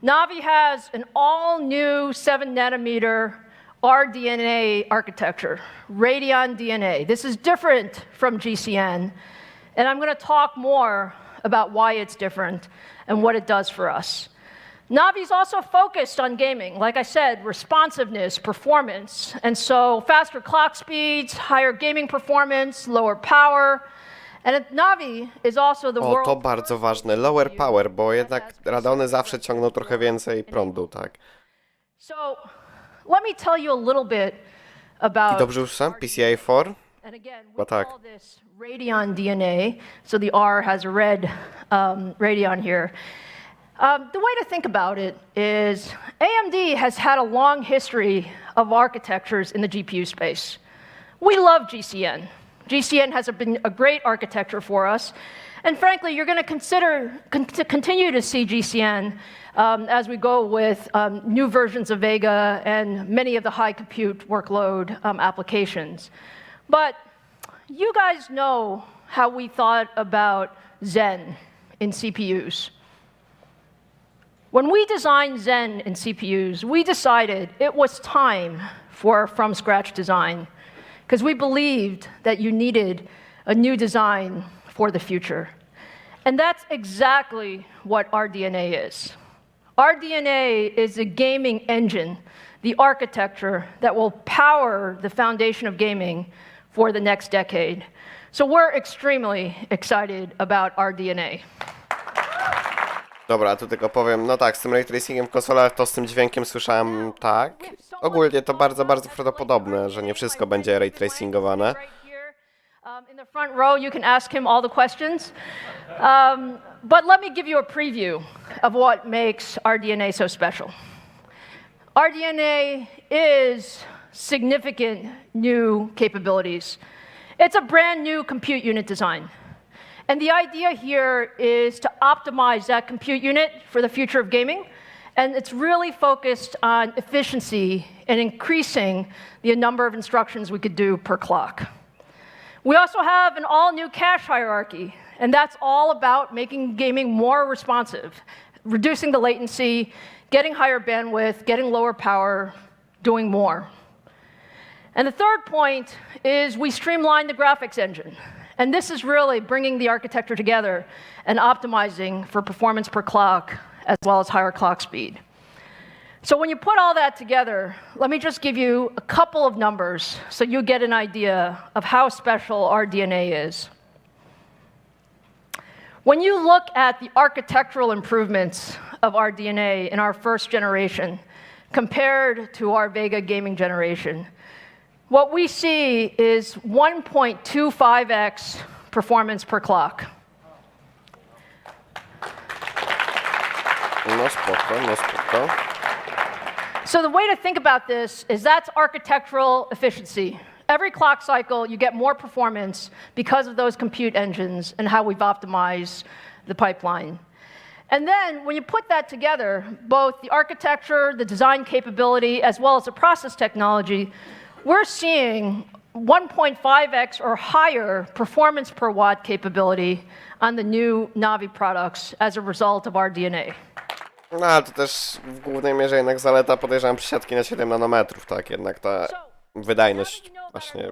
Navi has an all-new 7-nanometer RDNA architecture, Radeon DNA. This is different from GCN, and I'm going to talk more about why it's different and what it does for us. Navi's also focused on gaming. Like I said, responsiveness, performance, and so faster clock speeds, higher gaming performance, lower power. And Navi is also the O, to bardzo ważne. Lower power, bo jednak Radeony zawsze ciągną trochę więcej prądu, tak. So, let me tell you a little bit about I dobrze już sam? PCIe 4? And again, we Bo tak. call this Radeon DNA. So the R has a red Radeon here. The way to think about it is AMD has had a long history of architectures in the GPU space. We love GCN. GCN has been a great architecture for us. And frankly, you're going to continue to see GCN as we go with new versions of Vega and many of the high compute workload applications. But you guys know how we thought about Zen in CPUs. When we designed Zen in CPUs, we decided it was time for from-scratch design, because we believed that you needed a new design for the future. And that's exactly what RDNA is. RDNA is a gaming engine, the architecture that will power the foundation of gaming for the next decade. So we're extremely excited about RDNA. Dobra, tu tylko powiem, no tak, z tym ray tracingiem w konsolach, to z tym dźwiękiem słyszałem tak. Ogólnie to bardzo, bardzo prawdopodobne, że nie wszystko będzie ray tracingowane. In the front row, you can ask him all the questions. But let me give you a preview of what makes RDNA so special. RDNA is significant new capabilities. It's a brand new compute unit design. And the idea here is to optimize that compute unit for the future of gaming. And it's really focused on efficiency and increasing the number of instructions we could do per clock. We also have an all-new cache hierarchy, and that's all about making gaming more responsive, reducing the latency, getting higher bandwidth, getting lower power, doing more. And the third point is we streamlined the graphics engine. And this is really bringing the architecture together and optimizing for performance per clock as well as higher clock speed. So when you put all that together, let me just give you a couple of numbers so you get an idea of how special RDNA is. When you look at the architectural improvements of RDNA in our first generation compared to our Vega gaming generation, what we see is 1.25x performance per clock. No spoko, no spoko. So the way to think about this is that's architectural efficiency. Every clock cycle, you get more performance because of those compute engines and how we've optimized the pipeline. And then when you put that together, both the architecture, the design capability, as well as the process technology, we're seeing 1.5x or higher performance per watt capability on the new Navi products as a result of RDNA. No ale to też w głównej mierze jednak zaleta, podejrzewam, przysiadki na 7 nanometrów, tak? Jednak ta wydajność właśnie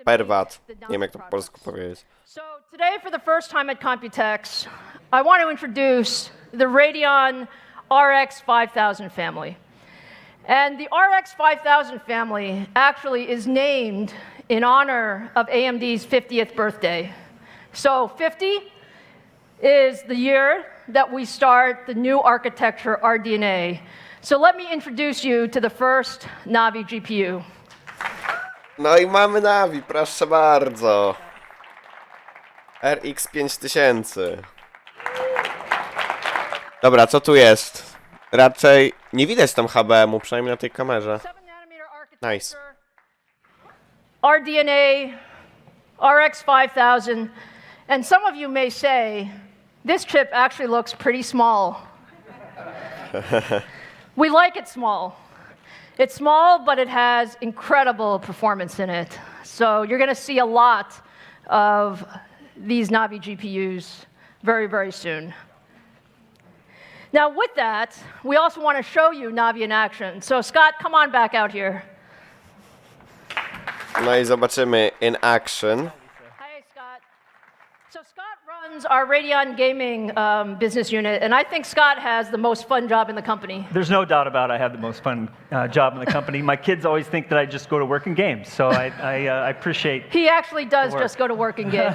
per watt, nie wiem jak to po polsku powiedzieć. So today for the first time at Computex, I want to introduce the Radeon RX 5000 family. And the RX 5000 family actually is named in honor of AMD's 50th birthday. So 50 is the year that we start the new architecture RDNA. So let me introduce you to the first Navi GPU. No i mamy Navi, proszę bardzo. RX 5000. Dobra, co tu jest? Raczej nie widać tam HBM-u, przynajmniej na tej kamerze. Nice. RDNA, RX 5000, and some of you may say, this chip actually looks pretty small. We like it small. It's small, but it has incredible performance in it. So you're going to see a lot of these Navi GPUs very, very soon. Now with that, we also want to show you Navi in action. So Scott, come on back out here. No i zobaczymy in action. Hi, Scott. So Scott runs our Radeon gaming business unit, and I think Scott has the most fun job in the company. There's no doubt about it. I have the most fun job in the company. My kids always think that I just go to work and game, so I appreciate. He actually does just go to work and game.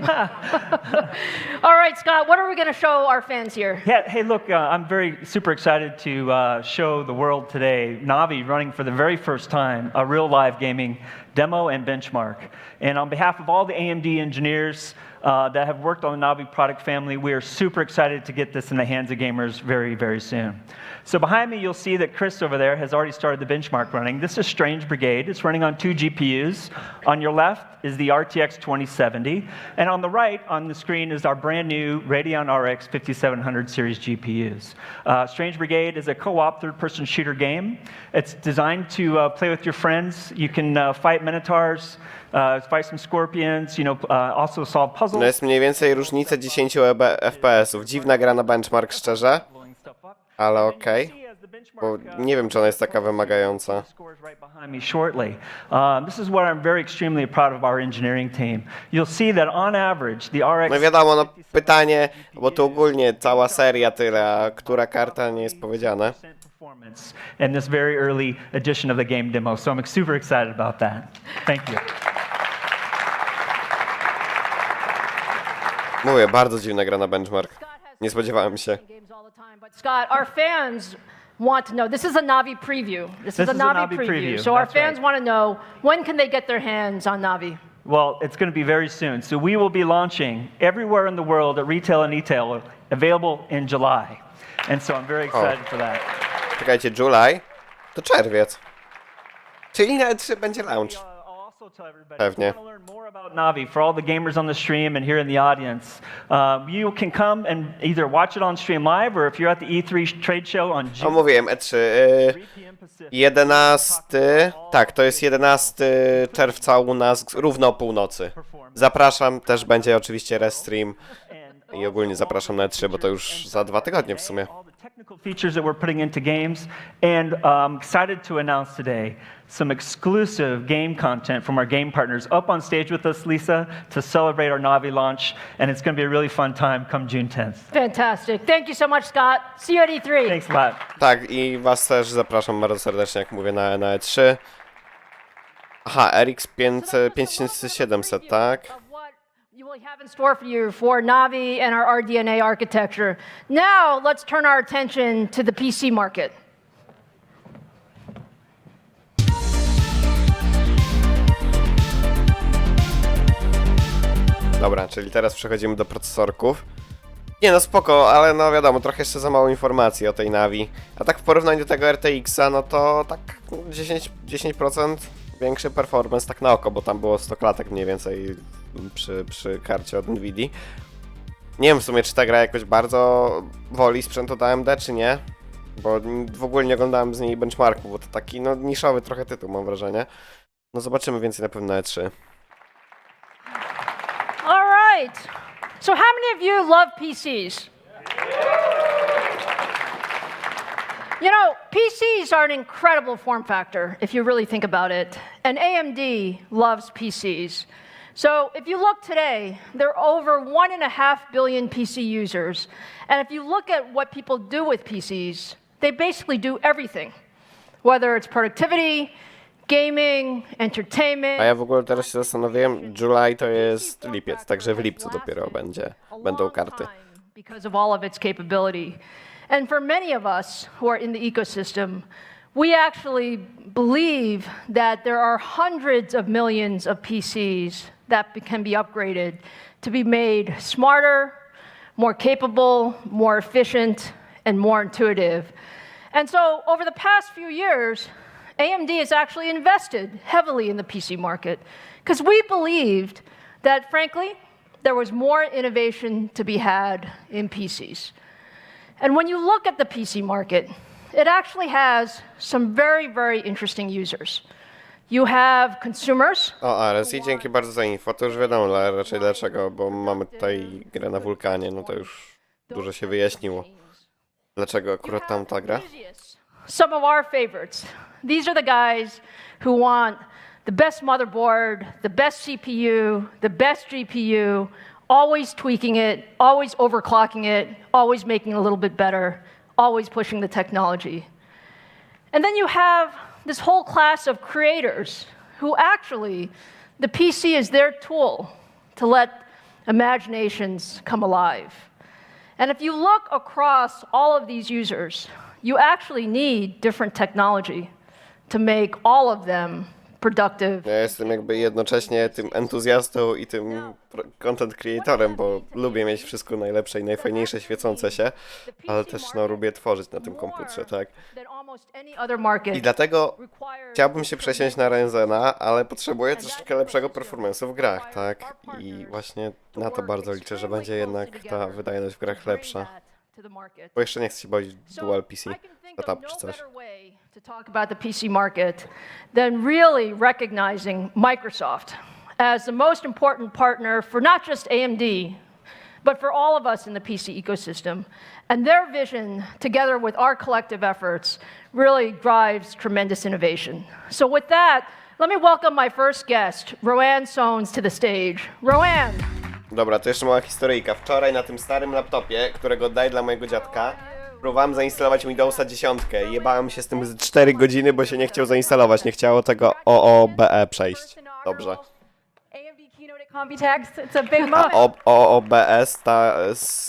All right, Scott, what are we going to show our fans here? Yeah, hey, look, I'm super excited to show the world today Navi running for the very first time a real live gaming demo and benchmark. And on behalf of all the AMD engineers that have worked on the Navi product family, we are super excited to get this in the hands of gamers very, very soon. So behind me, you'll see that Chris over there has already started the benchmark running. This is Strange Brigade. It's running on 2 GPUs. On your left is the RTX 2070. And on the right on the screen is our brand new Radeon RX 5700 series GPUs. Strange Brigade is a co-op third-person shooter game. It's designed to play with your friends. You can fight minotaurs, fight some scorpions, also solve puzzles. No jest mniej więcej różnica 10 FPS-ów. Dziwna gra na benchmark, szczerze. Ale okej. Bo nie wiem, czy ona jest taka wymagająca. This is what I'm very extremely proud of our engineering team. You'll see that on average the RX. No wiadomo, no pytanie, bo tu ogólnie cała seria tyle, a która karta nie jest powiedziane. In this very early edition of the game demo, so I'm super excited about that. Thank you. Mówię, bardzo dziwna gra na benchmark. Nie spodziewałem się. Scott, our fans want to know. This is a Navi preview. This is a Navi preview. So our fans want to know, when can they get their hands on Navi? Well, it's going to be very soon. So we will be launching everywhere in the world at retail and e-tail, available in July. And so I'm very excited for that. Czekajcie, July? To czerwiec. Czyli na E3 będzie launch. Pewnie. Navi, for all the gamers on the stream and here in the audience, you can come and either watch it on stream live or if you're at the E3 trade show on June. Mówiłem, E3. 11. Tak, to jest 11 czerwca u nas, równo o północy. Zapraszam, też będzie oczywiście restream. I ogólnie zapraszam na E3, bo to już za 2 tygodnie w sumie. Technical features that we're putting into games, and excited to announce today some exclusive game content from our game partners up on stage with us, Lisa, to celebrate our Navi launch, and it's going to be a really fun time come June 10th. Fantastic. Thank you so much, Scott. See you at E3. Thanks a lot. Tak, i was też zapraszam bardzo serdecznie, jak mówię, na E3. Aha, RX 5700, tak? You will have in store for you for Navi and our RDNA architecture. Now, let's turn our attention to the PC market. Dobra, czyli teraz przechodzimy do procesorków. Nie no, spoko, ale no wiadomo, trochę jeszcze za mało informacji o tej Navi. A tak w porównaniu do tego RTX-a, no to tak 10% większy performance tak na oko, bo tam było 100 klatek mniej więcej przy karcie od Nvidii. Nie wiem w sumie, czy ta gra jakoś bardzo woli sprzęt od AMD, czy nie. Bo w ogóle nie oglądałem z niej benchmarku, bo to taki no niszowy trochę tytuł, mam wrażenie. No zobaczymy więcej na pewno na E3. All right. So how many of you love PCs? You know, PCs are an incredible form factor, if you really think about it. And AMD loves PCs. So if you look today, there are over 1.5 billion PC users. And if you look at what people do with PCs, they basically do everything. Whether it's productivity, gaming, entertainment. A ja w ogóle teraz się zastanowiłem, July to jest lipiec, także w lipcu dopiero będą karty. Because of all of its capability. And for many of us who are in the ecosystem, we actually believe that there are hundreds of millions of PCs that can be upgraded to be made smarter, more capable, more efficient, and more intuitive. And so over the past few years, AMD has actually invested heavily in the PC market because we believed that, frankly, there was more innovation to be had in PCs. And when you look at the PC market, it actually has some very, very interesting users. You have consumers. O, Ares, i dzięki bardzo za info. To już wiadomo raczej dlaczego, bo mamy tutaj grę na wulkanie, no to już dużo się wyjaśniło. Dlaczego akurat tam ta gra? Some of our favorites. These are the guys who want the best motherboard, the best CPU, the best GPU, always tweaking it, always overclocking it, always making it a little bit better, always pushing the technology. And then you have this whole class of creators who actually, the PC is their tool to let imaginations come alive. And if you look across all of these users, you actually need different technology to make all of them productive. Ja jestem jakby jednocześnie tym entuzjastą i tym content creatorem, bo lubię mieć wszystko najlepsze i najfajniejsze świecące się, ale też no, lubię tworzyć na tym komputerze, tak? I dlatego chciałbym się przesiąść na Ryzena, ale potrzebuję troszeczkę lepszego performance'u w grach, tak? I właśnie na to bardzo liczę, że będzie jednak ta wydajność w grach lepsza. Bo jeszcze nie chcę się bawić w dual PC setup czy coś. To talk about the PC market than really recognizing Microsoft as the most important partner for not just AMD, but for all of us in the PC ecosystem. And their vision, together with our collective efforts, really drives tremendous innovation. So with that, let me welcome my first guest, Roanne Sones, to the stage. Roanne. Dobra, to jeszcze mała historyjka. Wczoraj na tym starym laptopie, którego oddaję dla mojego dziadka, próbowałem zainstalować Windowsa 10. Jebałem się z tym z 4 godziny, bo się nie chciał zainstalować. Nie chciało tego OOBE przejść. Dobrze. A OOBS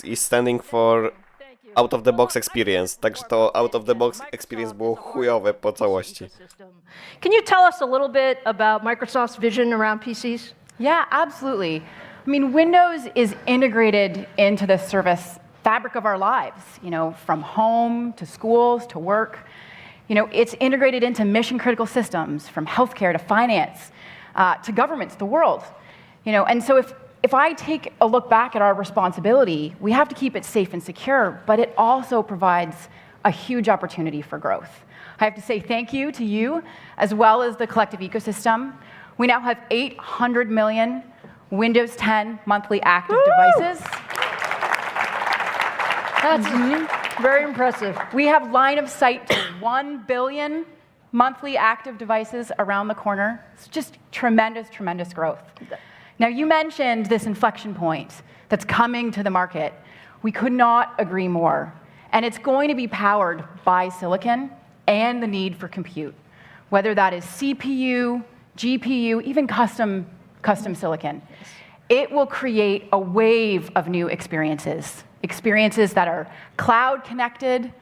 is standing for Out of the Box Experience. Także to Out of the Box Experience było chujowe po całości. Can you tell us a little bit about Microsoft's vision around PCs? Yeah, absolutely. I mean, Windows is integrated into the service fabric of our lives, you know, from home to schools to work. You know, it's integrated into mission critical systems, from healthcare to finance, to governments, the world. You know, and so if I take a look back at our responsibility, we have to keep it safe and secure, but it also provides a huge opportunity for growth. I have to say thank you to you, as well as the collective ecosystem. We now have 800 million Windows 10 monthly active devices. That's very impressive. We have line of sight to 1 billion monthly active devices around the corner. It's just tremendous, tremendous growth. Now, you mentioned this inflection point that's coming to the market. We could not agree more. And it's going to be powered by silicon and the need for compute, whether that is CPU, GPU, even custom silicon. It will create a wave of new experiences that are cloud connected,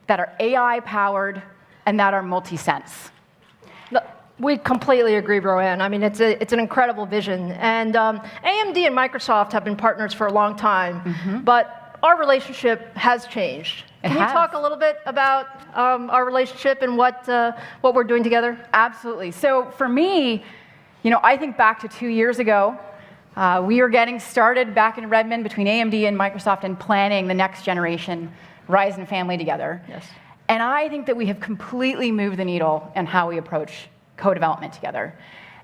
that are AI powered, and that are multi-sense. We completely agree, Roanne. I mean, it's an incredible vision. And AMD and Microsoft have been partners for a long time, but our relationship has changed. Can you talk a little bit about our relationship and what we're doing together? Absolutely. So for me, you know, I think back to 2 years ago, we were getting started back in Redmond between AMD and Microsoft and planning the next generation Ryzen family together. Yes. And I think that we have completely moved the needle in how we approach co-development together.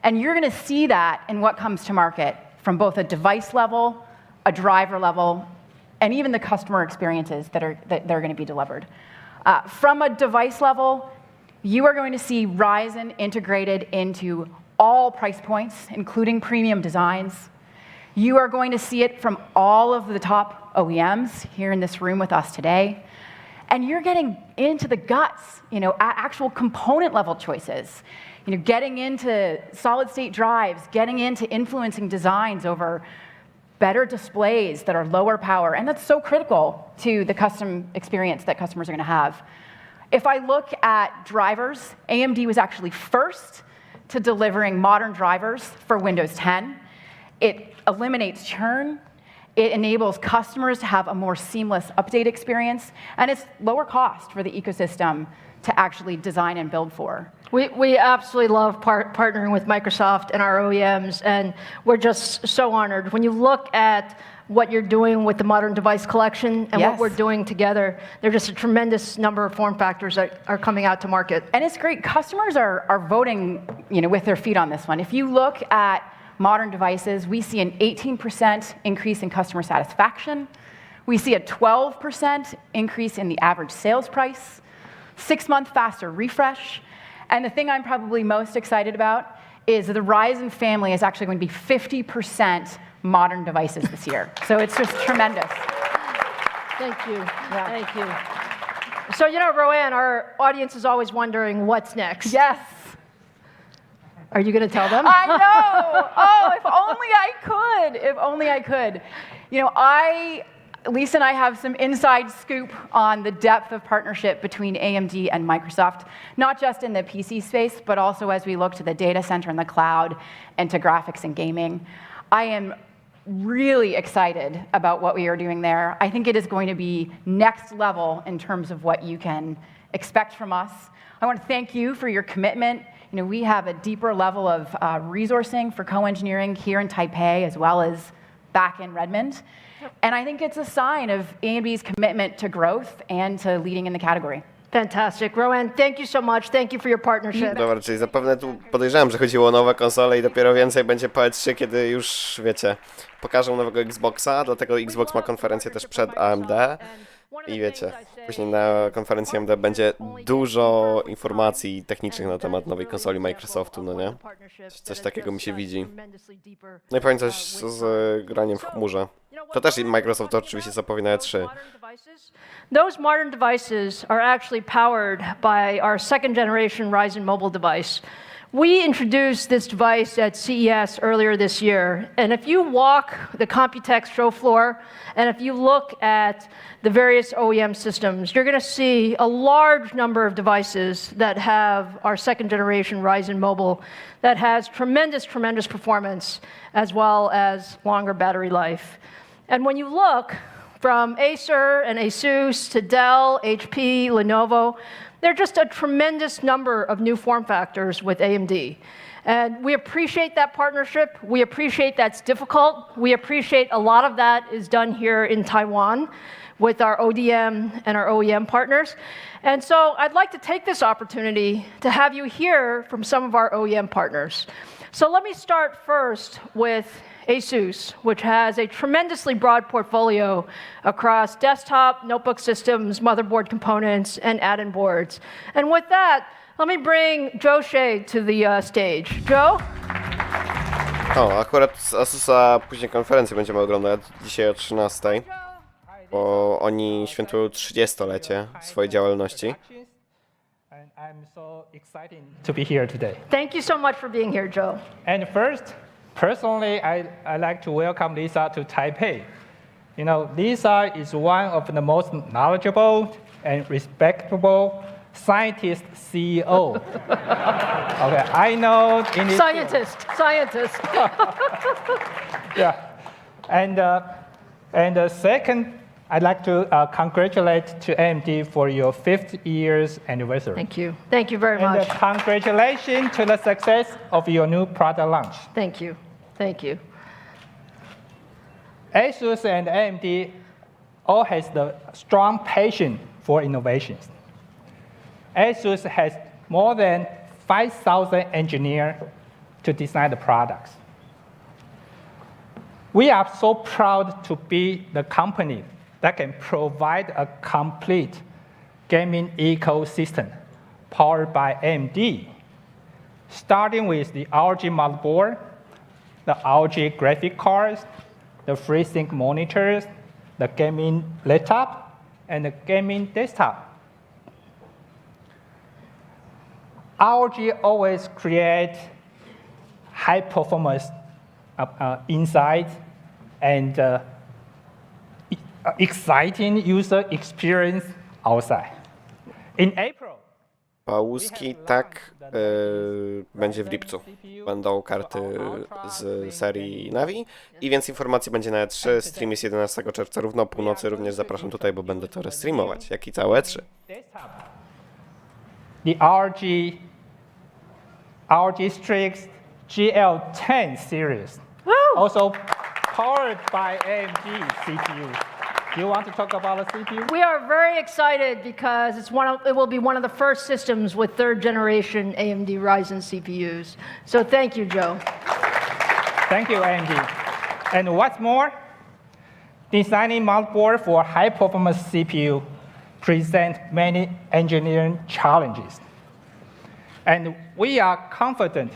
And you're going to see that in what comes to market from both a device level, a driver level, and even the customer experiences that are going to be delivered. From a device level, you are going to see Ryzen integrated into all price points, including premium designs. You are going to see it from all of the top OEMs here in this room with us today. And you're getting into the guts, you know, actual component level choices. You know, getting into solid state drives, getting into influencing designs over better displays that are lower power, and that's so critical to the custom experience that customers are going to have. If I look at drivers, AMD was actually first to delivering modern drivers for Windows 10. It eliminates churn. It enables customers to have a more seamless update experience, and it's lower cost for the ecosystem to actually design and build for. We absolutely love partnering with Microsoft and our OEMs, and we're just so honored. When you look at what you're doing with the modern device collection and what we're doing together, there's just a tremendous number of form factors that are coming out to market. And it's great. Customers are voting, you know, with their feet on this one. If you look at modern devices, we see an 18% increase in customer satisfaction. We see a 12% increase in the average sales price, 6-month faster refresh. And the thing I'm probably most excited about is the Ryzen family is actually going to be 50% modern devices this year. So it's just tremendous. Thank you. Yeah. Thank you. So, you know, Roanne, our audience is always wondering what's next. Yes. Are you going to tell them? I know. Oh, if only I could. If only I could. You know, Lisa and I have some inside scoop on the depth of partnership between AMD and Microsoft, not just in the PC space, but also as we look to the data center and the cloud and to graphics and gaming. I am really excited about what we are doing there. I think it is going to be next level in terms of what you can expect from us. I want to thank you for your commitment. You know, we have a deeper level of resourcing for co-engineering here in Taipei as well as back in Redmond. And I think it's a sign of AMD's commitment to growth and to leading in the category. Fantastic. Rowan, thank you so much. Thank you for your partnership. Dobra, czyli zapewne tu podejrzewam, że chodziło o nowe konsole i dopiero więcej będzie po E3, kiedy już, wiecie, pokażą nowego Xboxa, dlatego Xbox ma konferencję też przed AMD. I wiecie, później na konferencji AMD będzie dużo informacji technicznych na temat nowej konsoli Microsoftu, no nie? Coś takiego mi się widzi. No i powiem coś z graniem w chmurze. To też Microsoft oczywiście zapowie na E3. Those modern devices are actually powered by our second generation Ryzen mobile device. We introduced this device at CES earlier this year, and if you walk the Computex show floor, and if you look at the various OEM systems, you're going to see a large number of devices that have our second generation Ryzen mobile that has tremendous performance, as well as longer battery life. And when you look from Acer and Asus to Dell, HP, Lenovo, there are just a tremendous number of new form factors with AMD. And we appreciate that partnership. We appreciate that's difficult. We appreciate a lot of that is done here in Taiwan with our ODM and our OEM partners. And so I'd like to take this opportunity to have you hear from some of our OEM partners. So let me start first with Asus, which has a tremendously broad portfolio across desktop, notebook systems, motherboard components, and add-in boards. And with that, let me bring Joe Shea to the stage. Joe? O, akurat z Asusa później konferencję będziemy oglądać dzisiaj o 13:00, bo oni świętują 30-lecie swojej działalności. I'm so excited to be here today. Thank you so much for being here, Joe. And first, personally, I like to welcome Lisa to Taipei. You know, Lisa is one of the most knowledgeable and respectable scientist CEO. Okay, I know in this Scientist. Yeah, and second, I'd like to congratulate to AMD for your 5th year's anniversary. Thank you. Thank you very much. And congratulations to the success of your new product launch. Thank you. Thank you. Asus and AMD all has the strong passion for innovations. Asus has more than 5,000 engineers to design the products. We are so proud to be the company that can provide a complete gaming ecosystem powered by AMD, starting with the ROG motherboard, the ROG graphic cards, the FreeSync monitors, the gaming laptop, and the gaming desktop. ROG always create high performance inside and exciting user experience outside. In April, Pałuski, tak, będzie w lipcu. Będą karty z serii Navi i więcej informacji będzie na E3. Stream jest 11 czerwca równo o północy. Również zapraszam tutaj, bo będę to restreamować, jak i całe E3. The ROG Strix GL10 series, also powered by AMD CPU. Do you want to talk about the CPU? We are very excited because it will be one of the first systems with 3rd generation AMD Ryzen CPUs. So thank you, Joe. Thank you, AMD. And what's more, designing motherboard for high performance CPU present many engineering challenges. And we are confident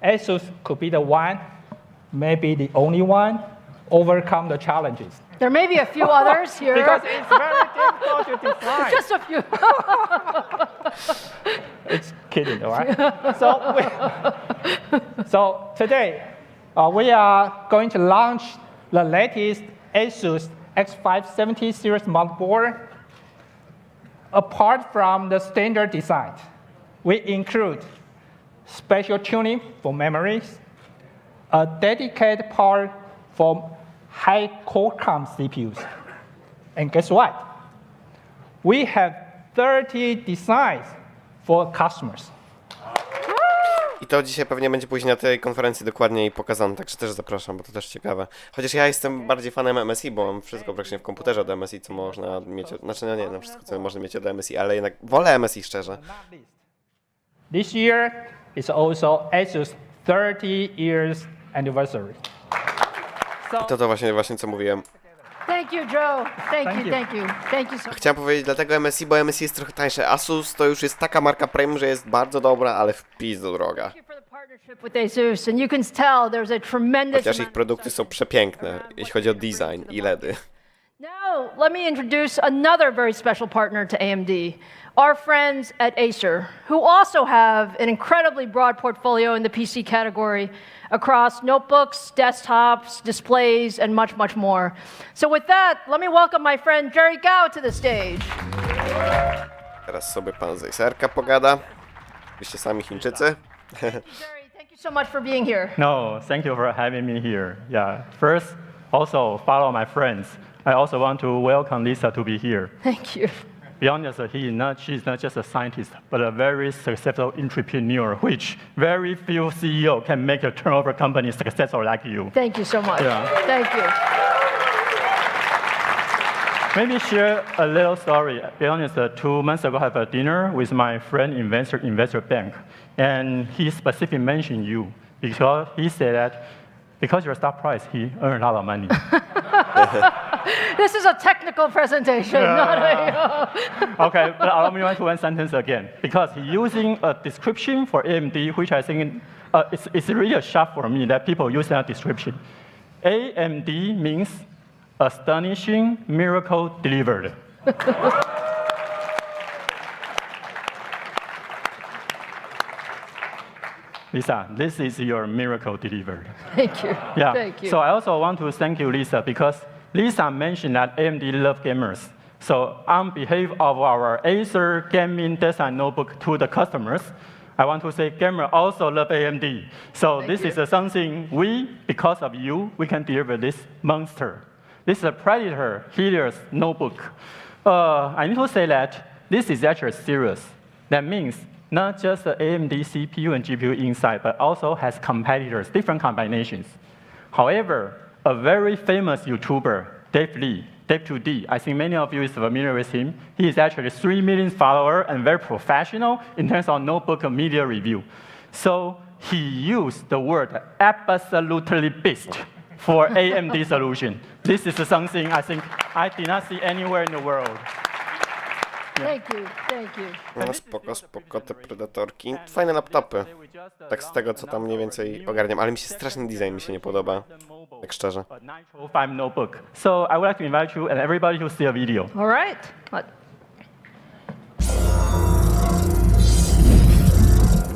Asus could be the one, maybe the only one, overcome the challenges. There may be a few others here. Because it's very difficult to design. Just a few. It's kidding, all right? So today, we are going to launch the latest Asus X570 series motherboard. Apart from the standard design, we include special tuning for memories, a dedicated part for high Qualcomm CPUs. And guess what? We have 30 designs for customers. I to dzisiaj pewnie będzie później na tej konferencji dokładniej pokazane, także też zapraszam, bo to też ciekawe. Chociaż ja jestem bardziej fanem MSI, bo mam wszystko praktycznie w komputerze od MSI, co można mieć, znaczy no nie, no wszystko co można mieć od MSI, ale jednak wolę MSI szczerze. This year is also Asus 30 years anniversary. I to właśnie co mówiłem. Thank you, Joe. Thank you so much. Chciałem powiedzieć dlatego MSI, bo MSI jest trochę tańsze. Asus to już jest taka marka premium, że jest bardzo dobra, ale w pizdu droga. Chociaż ich produkty są przepiękne, jeśli chodzi o design i LEDy. Now, let me introduce another very special partner to AMD, our friends at Acer, who also have an incredibly broad portfolio in the PC category across notebooks, desktops, displays, and much, much more. So with that, let me welcome my friend Jerry Gao to the stage. Teraz sobie pan z Acerka pogada. Wyście sami Chińczycy. Jerry, thank you so much for being here. No, thank you for having me here. Yeah, first, also follow my friends. I also want to welcome Lisa to be here. Thank you. Be honest, she's not just a scientist, but a very successful entrepreneur, which very few CEO can make a turnover company successful like you. Thank you so much. Yeah. Thank you. Maybe share a little story. Be honest, 2 months ago I had a dinner with my friend investor bank, and he specifically mentioned you because he said that because your stock price, he earned a lot of money. This is a technical presentation, not a... Okay, but allow me to one sentence again. Because he's using a description for AMD, which I think it's really a shock for me that people use that description. AMD means astonishing miracle delivered. Lisa, this is your miracle delivered. Thank you. Yeah. Thank you. So I also want to thank you, Lisa, because Lisa mentioned that AMD love gamers. So on behalf of our Acer gaming desktop notebook to the customers, I want to say gamers also love AMD. So this is something because of you, we can deliver this monster. This is a Predator Helios notebook. I need to say that this is actually serious. That means not just the AMD CPU and GPU inside, but also has competitors, different combinations. However, a very famous YouTuber, Dave2D, I think many of you is familiar with him. He is actually 3 million followers and very professional in terms of notebook media review. So he used the word absolutely beast for AMD solution. This is something I think I did not see anywhere in the world. Thank you, thank you. No spoko te Predatorki. Fajne laptopy. Tak z tego, co tam mniej więcej ogarniam, ale mi się straszny design mi się nie podoba. Tak szczerze. Notebook. So I would like to invite you and everybody to see a video. All right.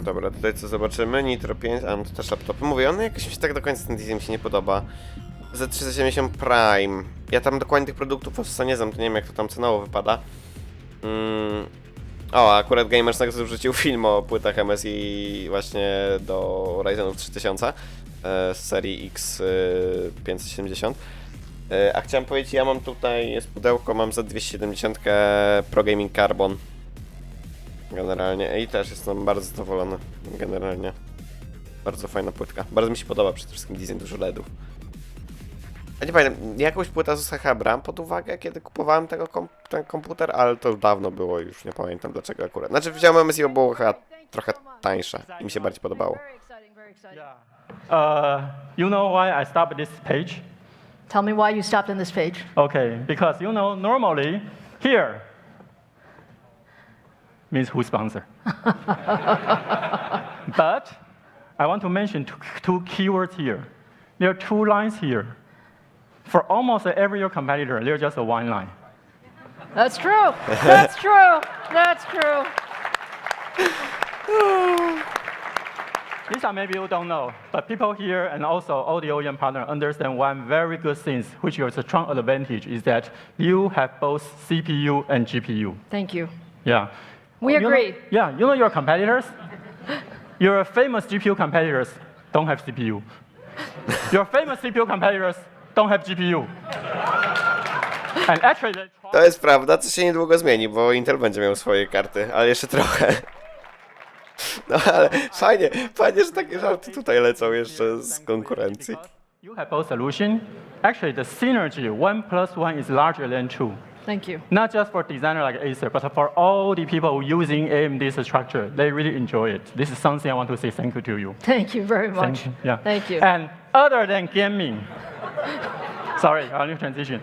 Dobra, tutaj co zobaczymy? Nitro 5, a no to też laptopy. Mówię, on jakoś mi się tak do końca ten design mi się nie podoba. Z370 Prime. Ja tam dokładnie tych produktów nie znam, to nie wiem jak to tam cenowo wypada. O, akurat Gamers Nexus wrzucił film o płytach MSI właśnie do Ryzenów 3000 z serii X570. A chciałem powiedzieć, ja mam tutaj jest pudełko, mam za 270 Pro Gaming Carbon. Generalnie i też jestem bardzo zadowolony. Generalnie. Bardzo fajna płytka. Bardzo mi się podoba przede wszystkim design, dużo LEDów. Ja nie pamiętam, jakąś płytę z USH brałem pod uwagę, kiedy kupowałem ten komputer, ale to dawno było, już nie pamiętam dlaczego akurat. Znaczy wziąłem MSI, bo było chyba trochę tańsze i mi się bardziej podobało. You know why I stopped this page? Tell me why you stopped on this page. Okay, because you know, normally here means who sponsor. But I want to mention two keywords here. There are 2 lines here. For almost every your competitor, there's just a 1 line. That's true. That's true. That's true. Lisa, maybe you don't know, but people here and also all the OEM partners understand one very good thing, which is a strong advantage, is that you have both CPU and GPU. Thank you. Yeah. We agree. You know your competitors? Your famous GPU competitors don't have CPU. Your famous CPU competitors don't have GPU. And actually, To jest prawda, co się niedługo zmieni, bo Intel będzie miał swoje karty, ale jeszcze trochę. No ale fajnie, że takie żarty tutaj lecą jeszcze z konkurencji. you have both solutions. Actually, the synergy 1 + 1 is larger than 2. Thank you. Not just for designer like Acer, but for all the people using AMD's structure. They really enjoy it. This is something I want to say thank you to you. Thank you very much. Thank you. Yeah. Thank you. And other than gaming, sorry, I'll new transition.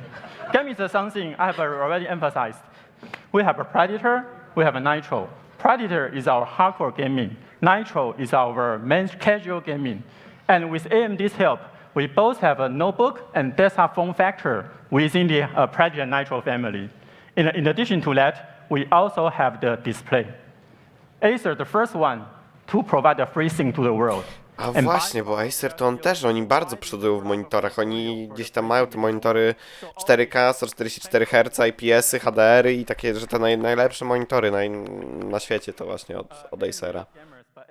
Gaming is something I have already emphasized. We have a Predator, we have a Nitro. Predator is our hardcore gaming. Nitro is our main casual gaming. And with AMD's help, we both have a notebook and desktop form factor within the Predator Nitro family. In addition to that, we also have the display. Acer, the first one to provide a free sync to the world. A właśnie, bo Acer to oni bardzo przodują w monitorach. Oni gdzieś tam mają te monitory 4K, 144 Hz, IPS-y, HDR-y i takie, że te najlepsze monitory na świecie to właśnie od Acera.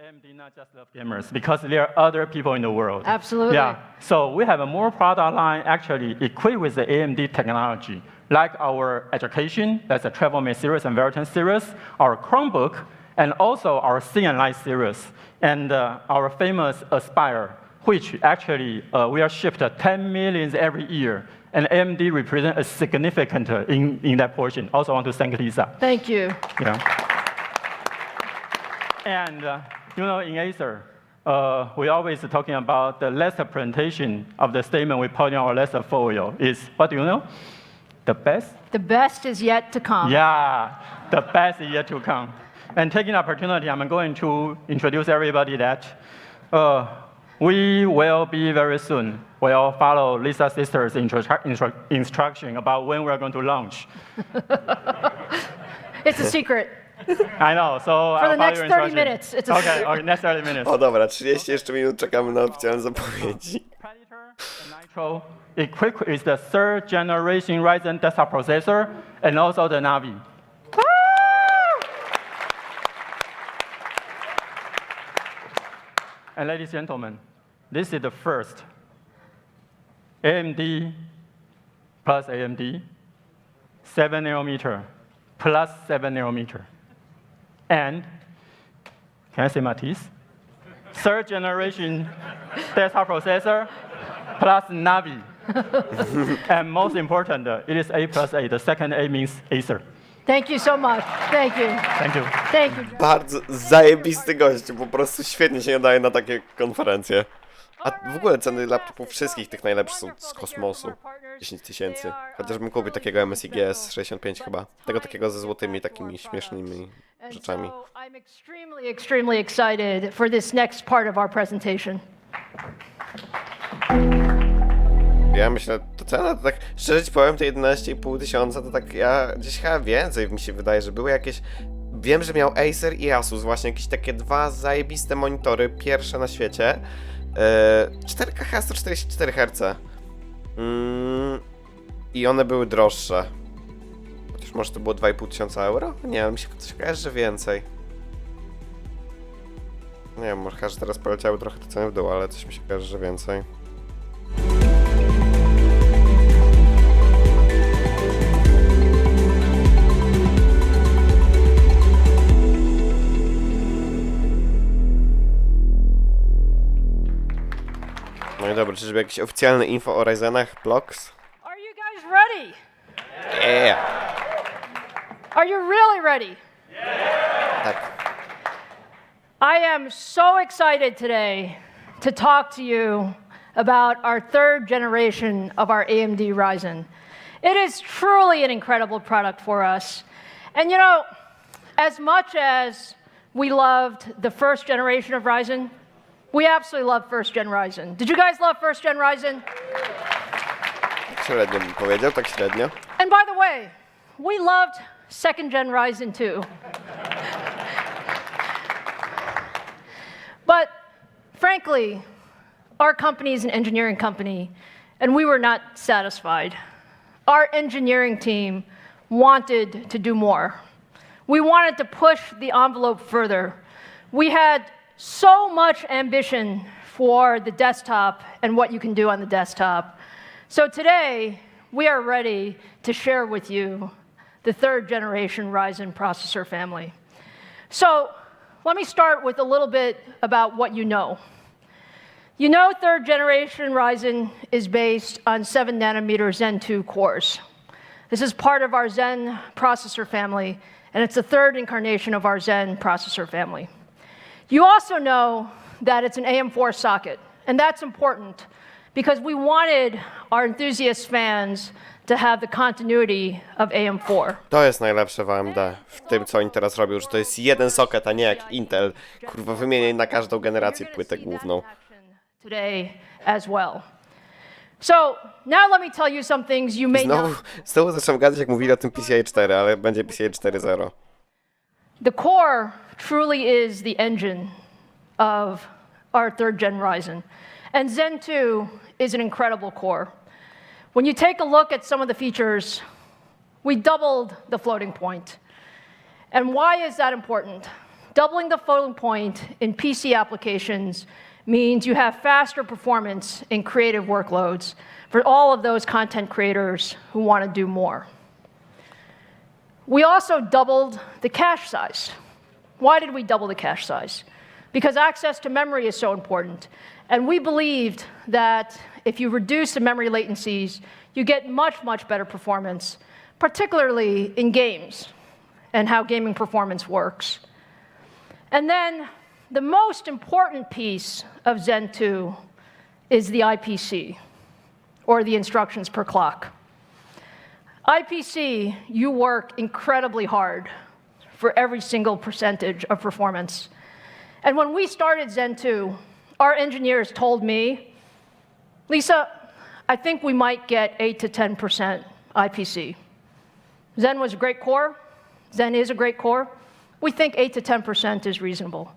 AMD not just love gamers, because there are other people in the world. Absolutely. Yeah. So we have a more product line actually equipped with the AMD technology, like our education, that's a TravelMate series and Veritan series, our Chromebook, and also our Thin Light series, and our famous Aspire, which actually we are shipped 10 million every year. And AMD represents a significant in that portion. Also want to thank Lisa. Thank you. Yeah. And you know, in Acer, we always talking about the last presentation of the statement we put in our last folio is, what do you know? The best? The best is yet to come. Yeah, the best is yet to come. And taking the opportunity, I'm going to introduce everybody that we will be very soon. We'll follow Lisa's sister's instruction about when we're going to launch. It's a secret. I know, so For the next 30 minutes, it's a okay, next 30 minutes. O dobra, 30 jeszcze minut czekamy na oficjalne zapowiedzi. Predator and Nitro equipped with the 3rd generation Ryzen desktop processor and also the Navi. And ladies and gentlemen, this is the first AMD plus AMD 7 nanometer plus 7 nanometer. And, can I say my teeth? 3rd generation desktop processor plus Navi. And most important, it is A plus A. The second A means Acer. Thank you so much. Thank you. Thank you. Thank you. Bardzo zajebisty gość, po prostu świetnie się nadaje na takie konferencje. A w ogóle ceny laptopów wszystkich tych najlepszych są z kosmosu. 10 000. Chociażbym kupił takiego MSI GS 65 chyba. Tego takiego ze złotymi takimi śmiesznymi rzeczami. I'm extremely excited for this next part of our presentation. Ja myślę, to cena to tak, szczerze ci powiem, te 11,5 tysiąca to tak, ja gdzieś chyba więcej mi się wydaje, że były jakieś, wiem, że miał Acer i Asus właśnie jakieś takie dwa zajebiste monitory, pierwsze na świecie, 4K 144 Hz i one były droższe, chociaż może to było 2,5 tysiąca euro? Nie wiem, mi się coś kojarzy, że więcej. Nie wiem, może chyba, że teraz poleciały trochę te ceny w dół, ale coś mi się kojarzy, że więcej. No i dobra, czyżby jakieś oficjalne info o Ryzenach, blogs? Are you guys ready? Yeah! Are you really ready? Tak. I am so excited today to talk to you about our 3rd generation of our AMD Ryzen. It is truly an incredible product for us. And you know, as much as we loved the 1st generation of Ryzen, we absolutely love 1st gen Ryzen. Did you guys love 1st gen Ryzen? Tak średnio bym powiedział, tak średnio. And by the way, we loved 2nd gen Ryzen too. But frankly, our company is an engineering company, and we were not satisfied. Our engineering team wanted to do more. We wanted to push the envelope further. We had so much ambition for the desktop and what you can do on the desktop. So today, we are ready to share with you the third generation Ryzen processor family. So let me start with a little bit about what you know. You know third generation Ryzen is based on 7 nanometer Zen 2 cores. This is part of our Zen processor family, and it's the third incarnation of our Zen processor family. You also know that it's an AM4 socket, and that's important because we wanted our enthusiast fans to have the continuity of AM4. To jest najlepsze w AMD, w tym co oni teraz robią, że to jest jeden socket, a nie jak Intel, kurwa, wymieniaj na każdą generację płytę główną. Today as well. So now let me tell you some things you may know. Znowu zacząłem gadać, jak mówili o tym PCIe 4, ale będzie PCIe 4.0. The core truly is the engine of our third gen Ryzen. And Zen 2 is an incredible core. When you take a look at some of the features, we doubled the floating point. And why is that important? Doubling the floating point in PC applications means you have faster performance in creative workloads for all of those content creators who want to do more. We also doubled the cache size. Why did we double the cache size? Because access to memory is so important. And we believed that if you reduce the memory latencies, you get much, much better performance, particularly in games and how gaming performance works. And then the most important piece of Zen 2 is the IPC, or the instructions per clock. IPC, you work incredibly hard for every single percentage of performance. And when we started Zen 2, our engineers told me, Lisa, I think we might get 8 to 10% IPC. Zen was a great core. Zen is a great core. We think 8 to 10% is reasonable.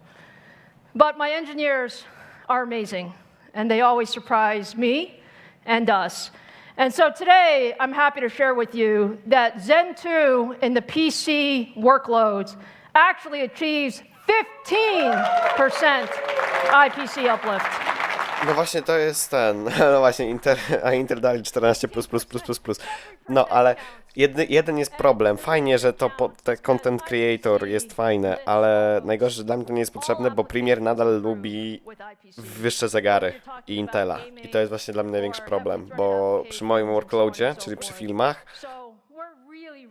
But my engineers are amazing, and they always surprise me and us. And so today, I'm happy to share with you that Zen 2 in the PC workloads actually achieves 15% IPC uplift. No właśnie to jest ten, no właśnie Intel dali 14++++++. No ale jeden jest problem, fajnie, że to te content creator jest fajne, ale najgorsze, że dla mnie to nie jest potrzebne, bo Premier nadal lubi wyższe zegary i Intela. I to jest właśnie dla mnie największy problem, bo przy moim workloadzie, czyli przy filmach,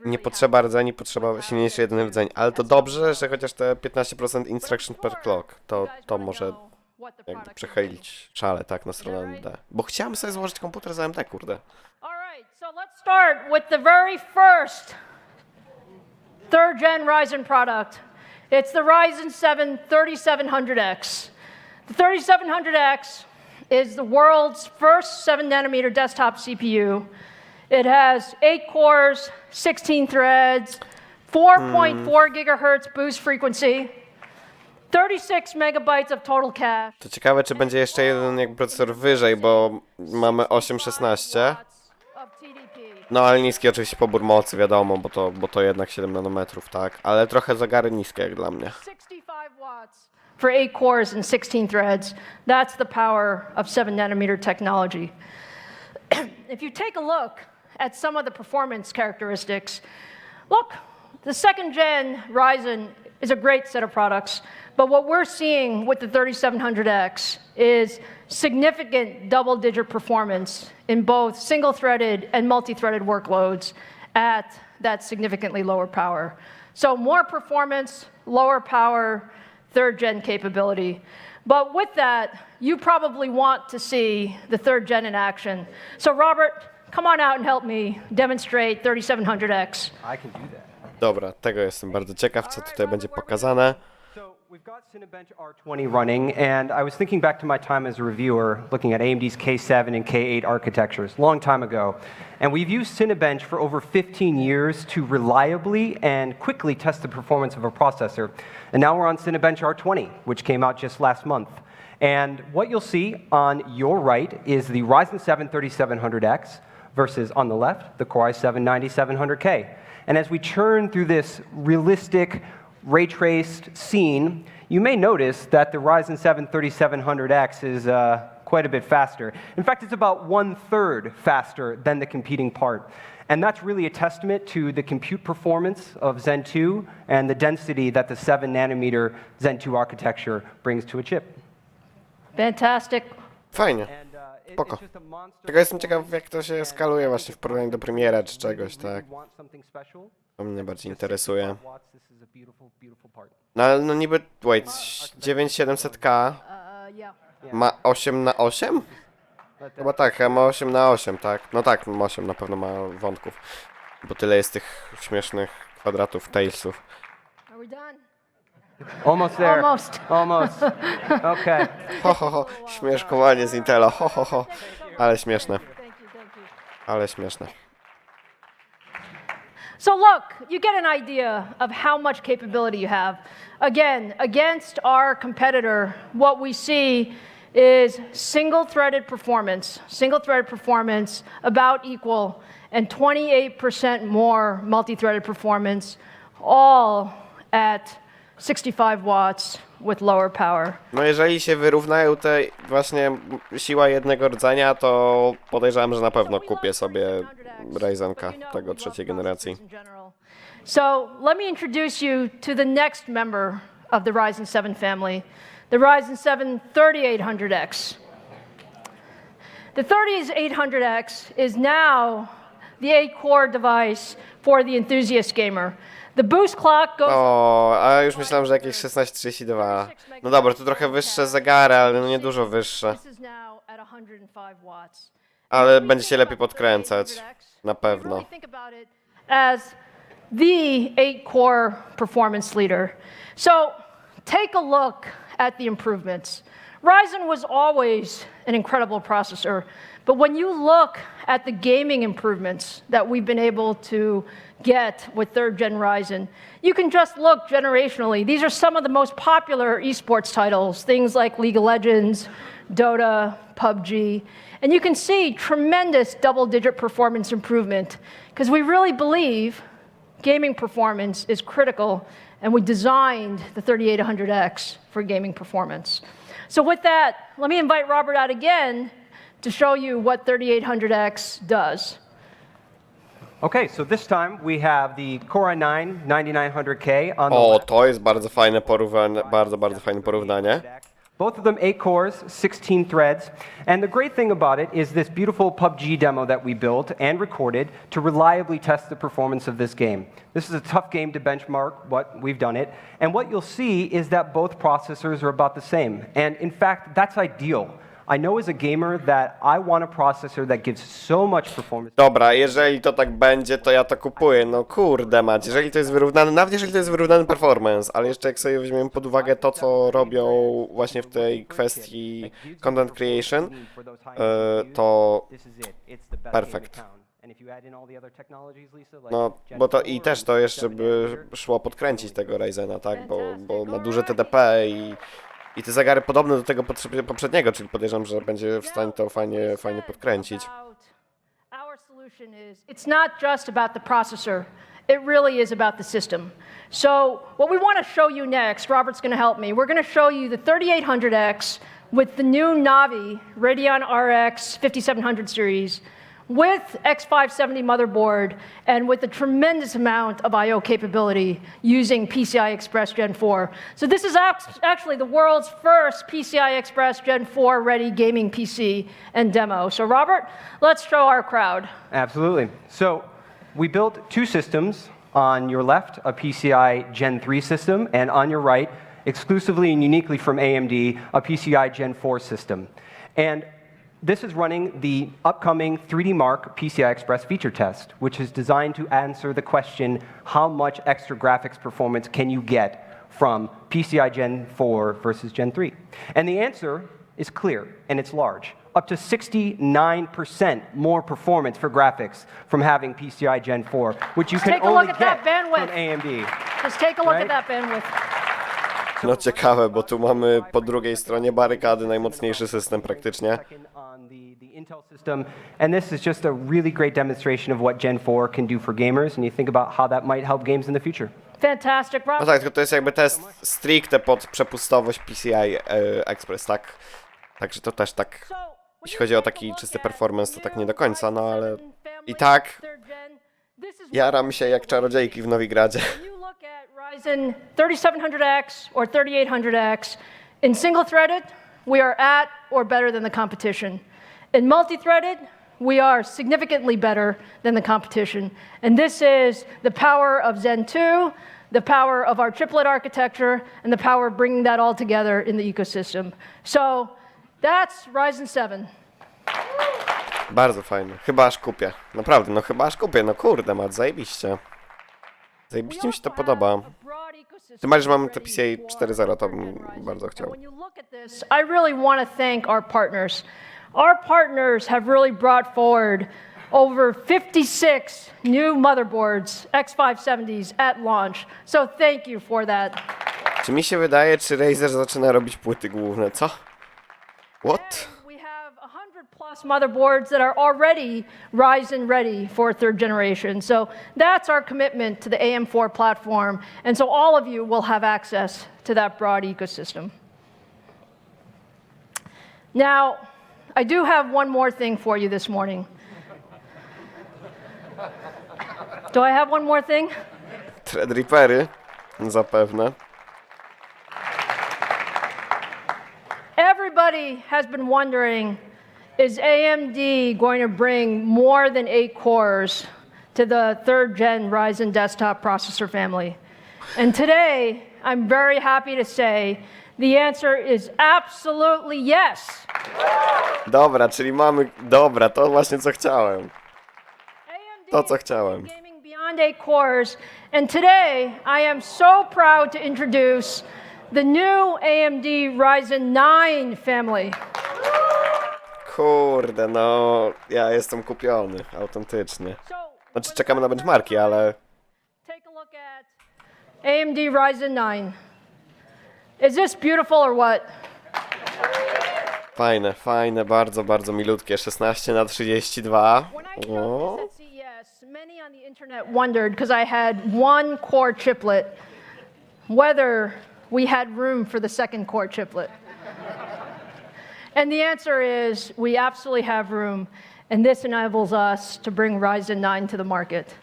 nie potrzeba rdzeni, potrzeba silniejszy jeden rdzeń, ale to dobrze, że chociaż te 15% instruction per clock, to może jakby przechylić szale, tak, na stronę AMD. Bo chciałem sobie złożyć komputer z AMD, kurde. Alright, so let's start with the very first third gen Ryzen product. It's the Ryzen 7 3700X. The 3700X is the world's first 7 nanometer desktop CPU. It has 8 cores, 16 threads, 4.4 gigahertz boost frequency, 36 megabytes of total cache. To ciekawe, czy będzie jeszcze jeden jakby procesor wyżej, bo mamy 8-16. No ale niski oczywiście pobór mocy, wiadomo, bo to jednak 7 nanometrów, tak? Ale trochę zegary niskie jak dla mnie. 65 watts for 8 cores and 16 threads. That's the power of 7 nanometer technology. If you take a look at some of the performance characteristics, look, the second gen Ryzen is a great set of products, but what we're seeing with the 3700X is significant double-digit performance in both single-threaded and multi-threaded workloads at that significantly lower power. So more performance, lower power, third-gen capability. But with that, you probably want to see the third gen in action. So Robert, come on out and help me demonstrate 3700X. I can do that. Dobra, tego jestem bardzo ciekaw, co tutaj będzie pokazane. We've got Cinebench R20 running, and I was thinking back to my time as a reviewer, looking at AMD's K7 and K8 architectures, long time ago. And we've used Cinebench for over 15 years to reliably and quickly test the performance of a processor. And now we're on Cinebench R20, which came out just last month. And what you'll see on your right is the Ryzen 7 3700X versus on the left, the Core i7 9700K. And as we churn through this realistic, ray-traced scene, you may notice that the Ryzen 7 3700X is quite a bit faster. In fact, it's about 1/3 faster than the competing part. And that's really a testament to the compute performance of Zen 2 and the density that the 7-nanometer Zen 2 architecture brings to a chip. Fantastic. Fajnie. Spoko. Tylko jestem ciekaw, jak to się skaluje właśnie w porównaniu do Premiera czy czegoś, tak? To mnie bardziej interesuje. No ale no niby, wait, 9700K ma 8x8? Chyba tak, chyba ma 8x8, tak? No tak, 8 na pewno ma wątków. Bo tyle jest tych śmiesznych kwadratów, tailsów. Almost there. Almost. Almost. Okay. Ho, ho, ho. Śmieszkowanie z Intela. Ho, ho, ho. Ale śmieszne. Ale śmieszne. So look, you get an idea of how much capability you have. Again, against our competitor, what we see is single-threaded performance about equal, and 28% more multi-threaded performance, all at 65 watts with lower power. No jeżeli się wyrównają te właśnie siła jednego rdzenia, to podejrzewam, że na pewno kupię sobie Ryzenka tego trzeciej generacji. So let me introduce you to the next member of the Ryzen 7 family, the Ryzen 7 3800X. The 3800X is now the 8-core device for the enthusiast gamer. The boost clock goes... O, a już myślałem, że jakieś 1632. No dobra, to trochę wyższe zegary, ale no nie dużo wyższe. Ale będzie się lepiej podkręcać. Na pewno. As the 8-core performance leader. So take a look at the improvements. Ryzen was always an incredible processor, but when you look at the gaming improvements that we've been able to get with 3rd-gen Ryzen, you can just look generationally. These are some of the most popular esports titles, things like League of Legends, Dota, PUBG, and you can see tremendous double-digit performance improvement because we really believe gaming performance is critical, and we designed the 3800X for gaming performance. So with that, let me invite Robert out again to show you what 3800X does. Okay, so this time we have the Core i9 9900K on the O, left. to jest bardzo fajne porównanie, bardzo fajne porównanie. Both of them 8 cores, 16 threads. And the great thing about it is this beautiful PUBG demo that we built and recorded to reliably test the performance of this game. This is a tough game to benchmark, but we've done it. And what you'll see is that both processors are about the same. And in fact, that's ideal. I know as a gamer that I want a processor that gives so much performance. Dobra, jeżeli to tak będzie, to ja to kupuję. No kurde mać, jeżeli to jest wyrównane, nawet jeżeli to jest wyrównany performance, ale jeszcze jak sobie weźmiemy pod uwagę to, co robią właśnie w tej kwestii content creation, to perfekt. No, bo to i też to jeszcze by szło podkręcić tego Ryzena, tak, bo ma duże TDP i te zegary podobne do tego poprzedniego, czyli podejrzewam, że będzie w stanie to fajnie podkręcić. Our solution is, it's not just about the processor, it really is about the system. So what we want to show you next, Robert's going to help me, we're going to show you the 3800X with the new Navi Radeon RX 5700 series with X570 motherboard and with a tremendous amount of I/O capability using PCI Express Gen 4. So this is actually the world's first PCI Express Gen 4 ready gaming PC and demo. So Robert, let's show our crowd. Absolutely. So we built 2 systems. On your left, a PCI Gen 3 system, and on your right, exclusively and uniquely from AMD, a PCI Gen 4 system. And this is running the upcoming 3D Mark PCI Express feature test, which is designed to answer the question, how much extra graphics performance can you get from PCI Gen 4 versus Gen 3? And the answer is clear, and it's large. Up to 69% more performance for graphics from having PCI Gen 4, which you can only get from AMD. Just take a look at that bandwidth. No ciekawe, bo tu mamy po drugiej stronie barykady najmocniejszy system praktycznie. Intel system, and this is just a really great demonstration of what Gen 4 can do for gamers, and you think about how that might help games in the future. Fantastic. No tak, tylko to jest jakby test stricte pod przepustowość PCI Express, tak? Także to też tak, jeśli chodzi o taki czysty performance, to tak nie do końca, no ale i tak jaram się jak czarodziejki w Nowigradzie. Ryzen 3700X or 3800X, in single-threaded, we are at or better than the competition. In multi-threaded, we are significantly better than the competition. And this is the power of Zen 2, the power of our triplet architecture, and the power of bringing that all together in the ecosystem. So that's Ryzen 7. Bardzo fajne. Chyba aż kupię. Naprawdę, no chyba aż kupię. No kurde, mat, zajebiście. Zajebiście mi się to podoba. Tym bardziej, że mamy te PCI 4.0, to bym bardzo chciał. I really want to thank our partners. Our partners have really brought forward over 56 new motherboards, X570s at launch. So thank you for that. Czy mi się wydaje, czy Razer zaczyna robić płyty główne, co? What? We have 100+ motherboards that are already Ryzen ready for third generation. So that's our commitment to the AM4 platform. And so all of you will have access to that broad ecosystem. Now, I do have one more thing for you this morning. Do I have one more thing? Threadrippery? Zapewne. Everybody has been wondering, is AMD going to bring more than 8 cores to the third gen Ryzen desktop processor family? And today, I'm very happy to say the answer is absolutely yes. Dobra, czyli mamy... Dobra, to właśnie co chciałem. To co chciałem. Gaming beyond 8 cores. And today, I am so proud to introduce the new AMD Ryzen 9 family. Kurde, no... Ja jestem kupiony, autentycznie. Znaczy, czekamy na benchmarki, ale... Take a look at AMD Ryzen 9. Is this beautiful or what? Fajne, fajne, bardzo, bardzo milutkie. 16:32. O. Many on the internet wondered, because I had one core chiplet, whether we had room for the second core chiplet. And the answer is we absolutely have room, and this enables us to bring Ryzen 9 to the market.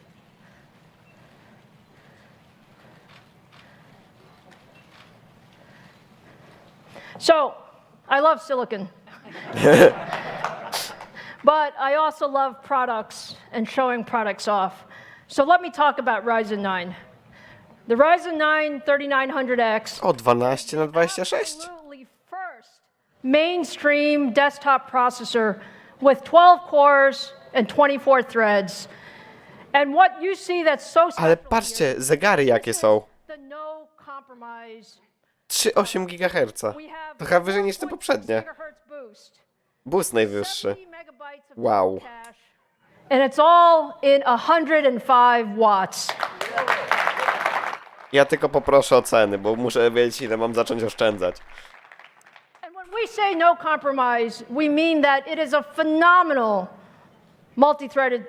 So, I love silicon. But I also love products and showing products off. So let me talk about Ryzen 9. The Ryzen 9 3900X. O, 12:26? Absolutely first mainstream desktop processor with 12 cores and 24 threads. And what you see that's so special. Ale patrzcie, zegary jakie są. The no compromise. 3,8 GHz. To chyba wyżej niż te poprzednie. Boost najwyższy. Wow. And it's all in 105 watts. Ja tylko poproszę o ceny, bo muszę wiedzieć, ile mam zacząć oszczędzać. And when we say no compromise, we mean that it is a phenomenal multi-threaded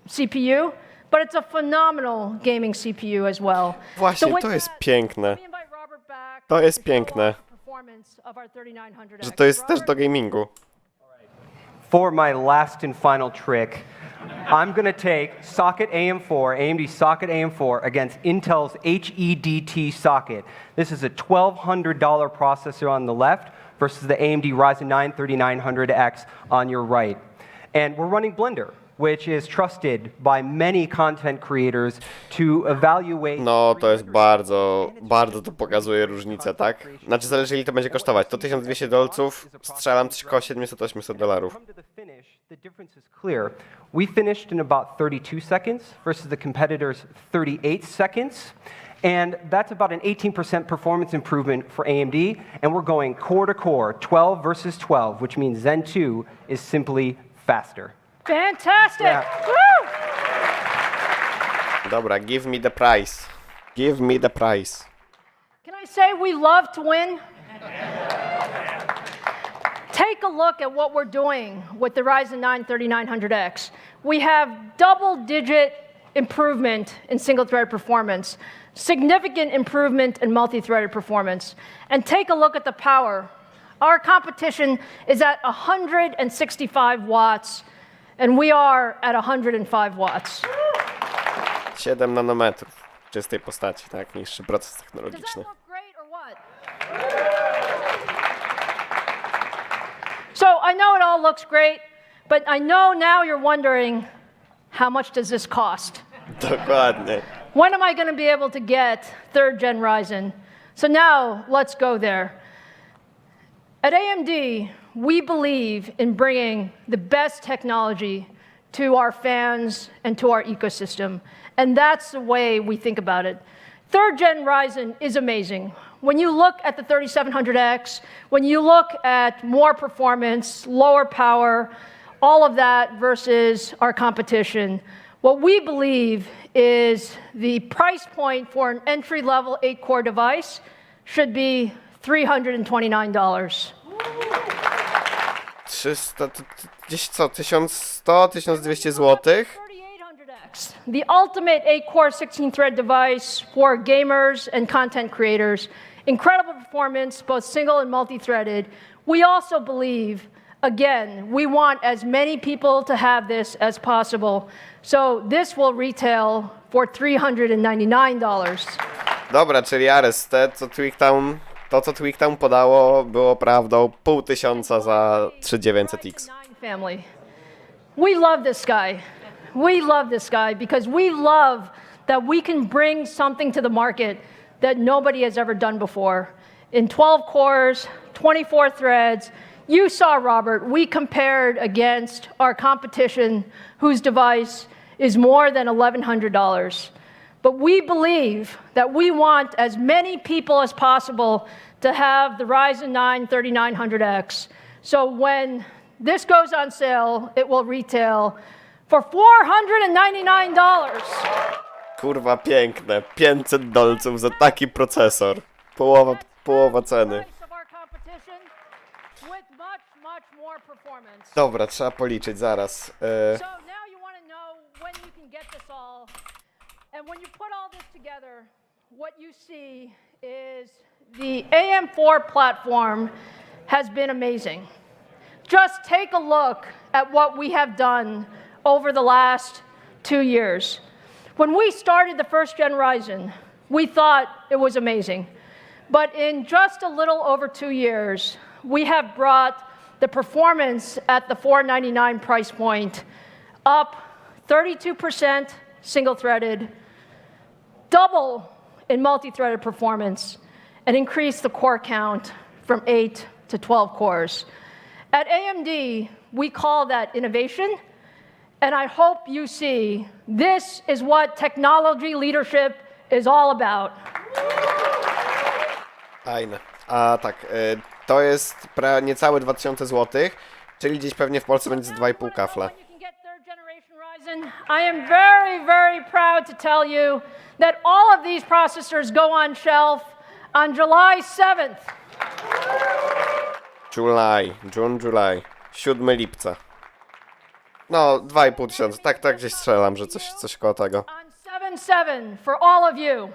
CPU, but it's a phenomenal gaming CPU as well. Właśnie, to jest piękne. To jest piękne. Że to jest też do gamingu. For my last and final trick, I'm going to take socket AM4, AMD socket AM4 against Intel's HEDT socket. This is a $1,200 processor on the left versus the AMD Ryzen 9 3900X on your right. And we're running Blender, which is trusted by many content creators to evaluate... No, to jest bardzo, bardzo to pokazuje różnicę, tak? Znaczy, zależy ile to będzie kosztować. To $1200, strzelam coś koło $700-800. The difference is clear. We finished in about 32 seconds versus the competitor's 38 seconds. And that's about an 18% performance improvement for AMD. And we're going core to core, 12 versus 12, which means Zen 2 is simply faster. Fantastic! Yeah. Woo! Dobra, give me the price. Give me the price. Can I say we love to win? Take a look at what we're doing with the Ryzen 9 3900X. We have double-digit improvement in single-threaded performance, significant improvement in multi-threaded performance. And take a look at the power. Our competition is at 165 watts, and we are at 105 watts. 7 nanometrów w czystej postaci, tak, niższy proces technologiczny. So I know it all looks great, but I know now you're wondering, how much does this cost? Dokładnie. When am I going to be able to get 3rd gen Ryzen? So now let's go there. At AMD, we believe in bringing the best technology to our fans and to our ecosystem. And that's the way we think about it. 3rd gen Ryzen is amazing. When you look at the 3700X, when you look at more performance, lower power, all of that versus our competition, what we believe is the price point for an entry-level 8-core device should be $329. 300, gdzieś co, 1100, 1200 zł? The ultimate 8-core 16-thread device for gamers and content creators. Incredible performance, both single and multi-threaded. We also believe, again, we want as many people to have this as possible. So this will retail for $399. Dobra, czyli Ares, to co TweakTown podało było prawdą, 500 za 3900X. Family. We love this guy. We love this guy because we love that we can bring something to the market that nobody has ever done before. In 12 cores, 24 threads, you saw, Robert, we compared against our competition whose device is more than $1,100. But we believe that we want as many people as possible to have the Ryzen 9 3900X. So when this goes on sale, it will retail for $499. Kurwa piękne, $500 za taki procesor. Połowa ceny. Dobra, trzeba policzyć zaraz. And when you put all this together, what you see is the AM4 platform has been amazing. Just take a look at what we have done over the last 2 years. When we started the 1st gen Ryzen, we thought it was amazing. But in just a little over 2 years, we have brought the performance at the $499 price point up 32% single-threaded, double in multi-threaded performance, and increase the core count from 8 to 12 cores. At AMD, we call that innovation, and I hope you see this is what technology leadership is all about. Fajne. A tak, to jest niecałe 2000 zł, czyli gdzieś pewnie w Polsce będzie z 2,5 kafla. I am very, very proud to tell you that all of these processors go on shelf on July 7th. July. 7 lipca. No, 2500, tak gdzieś strzelam, że coś koło tego. On 7/7 for all of you.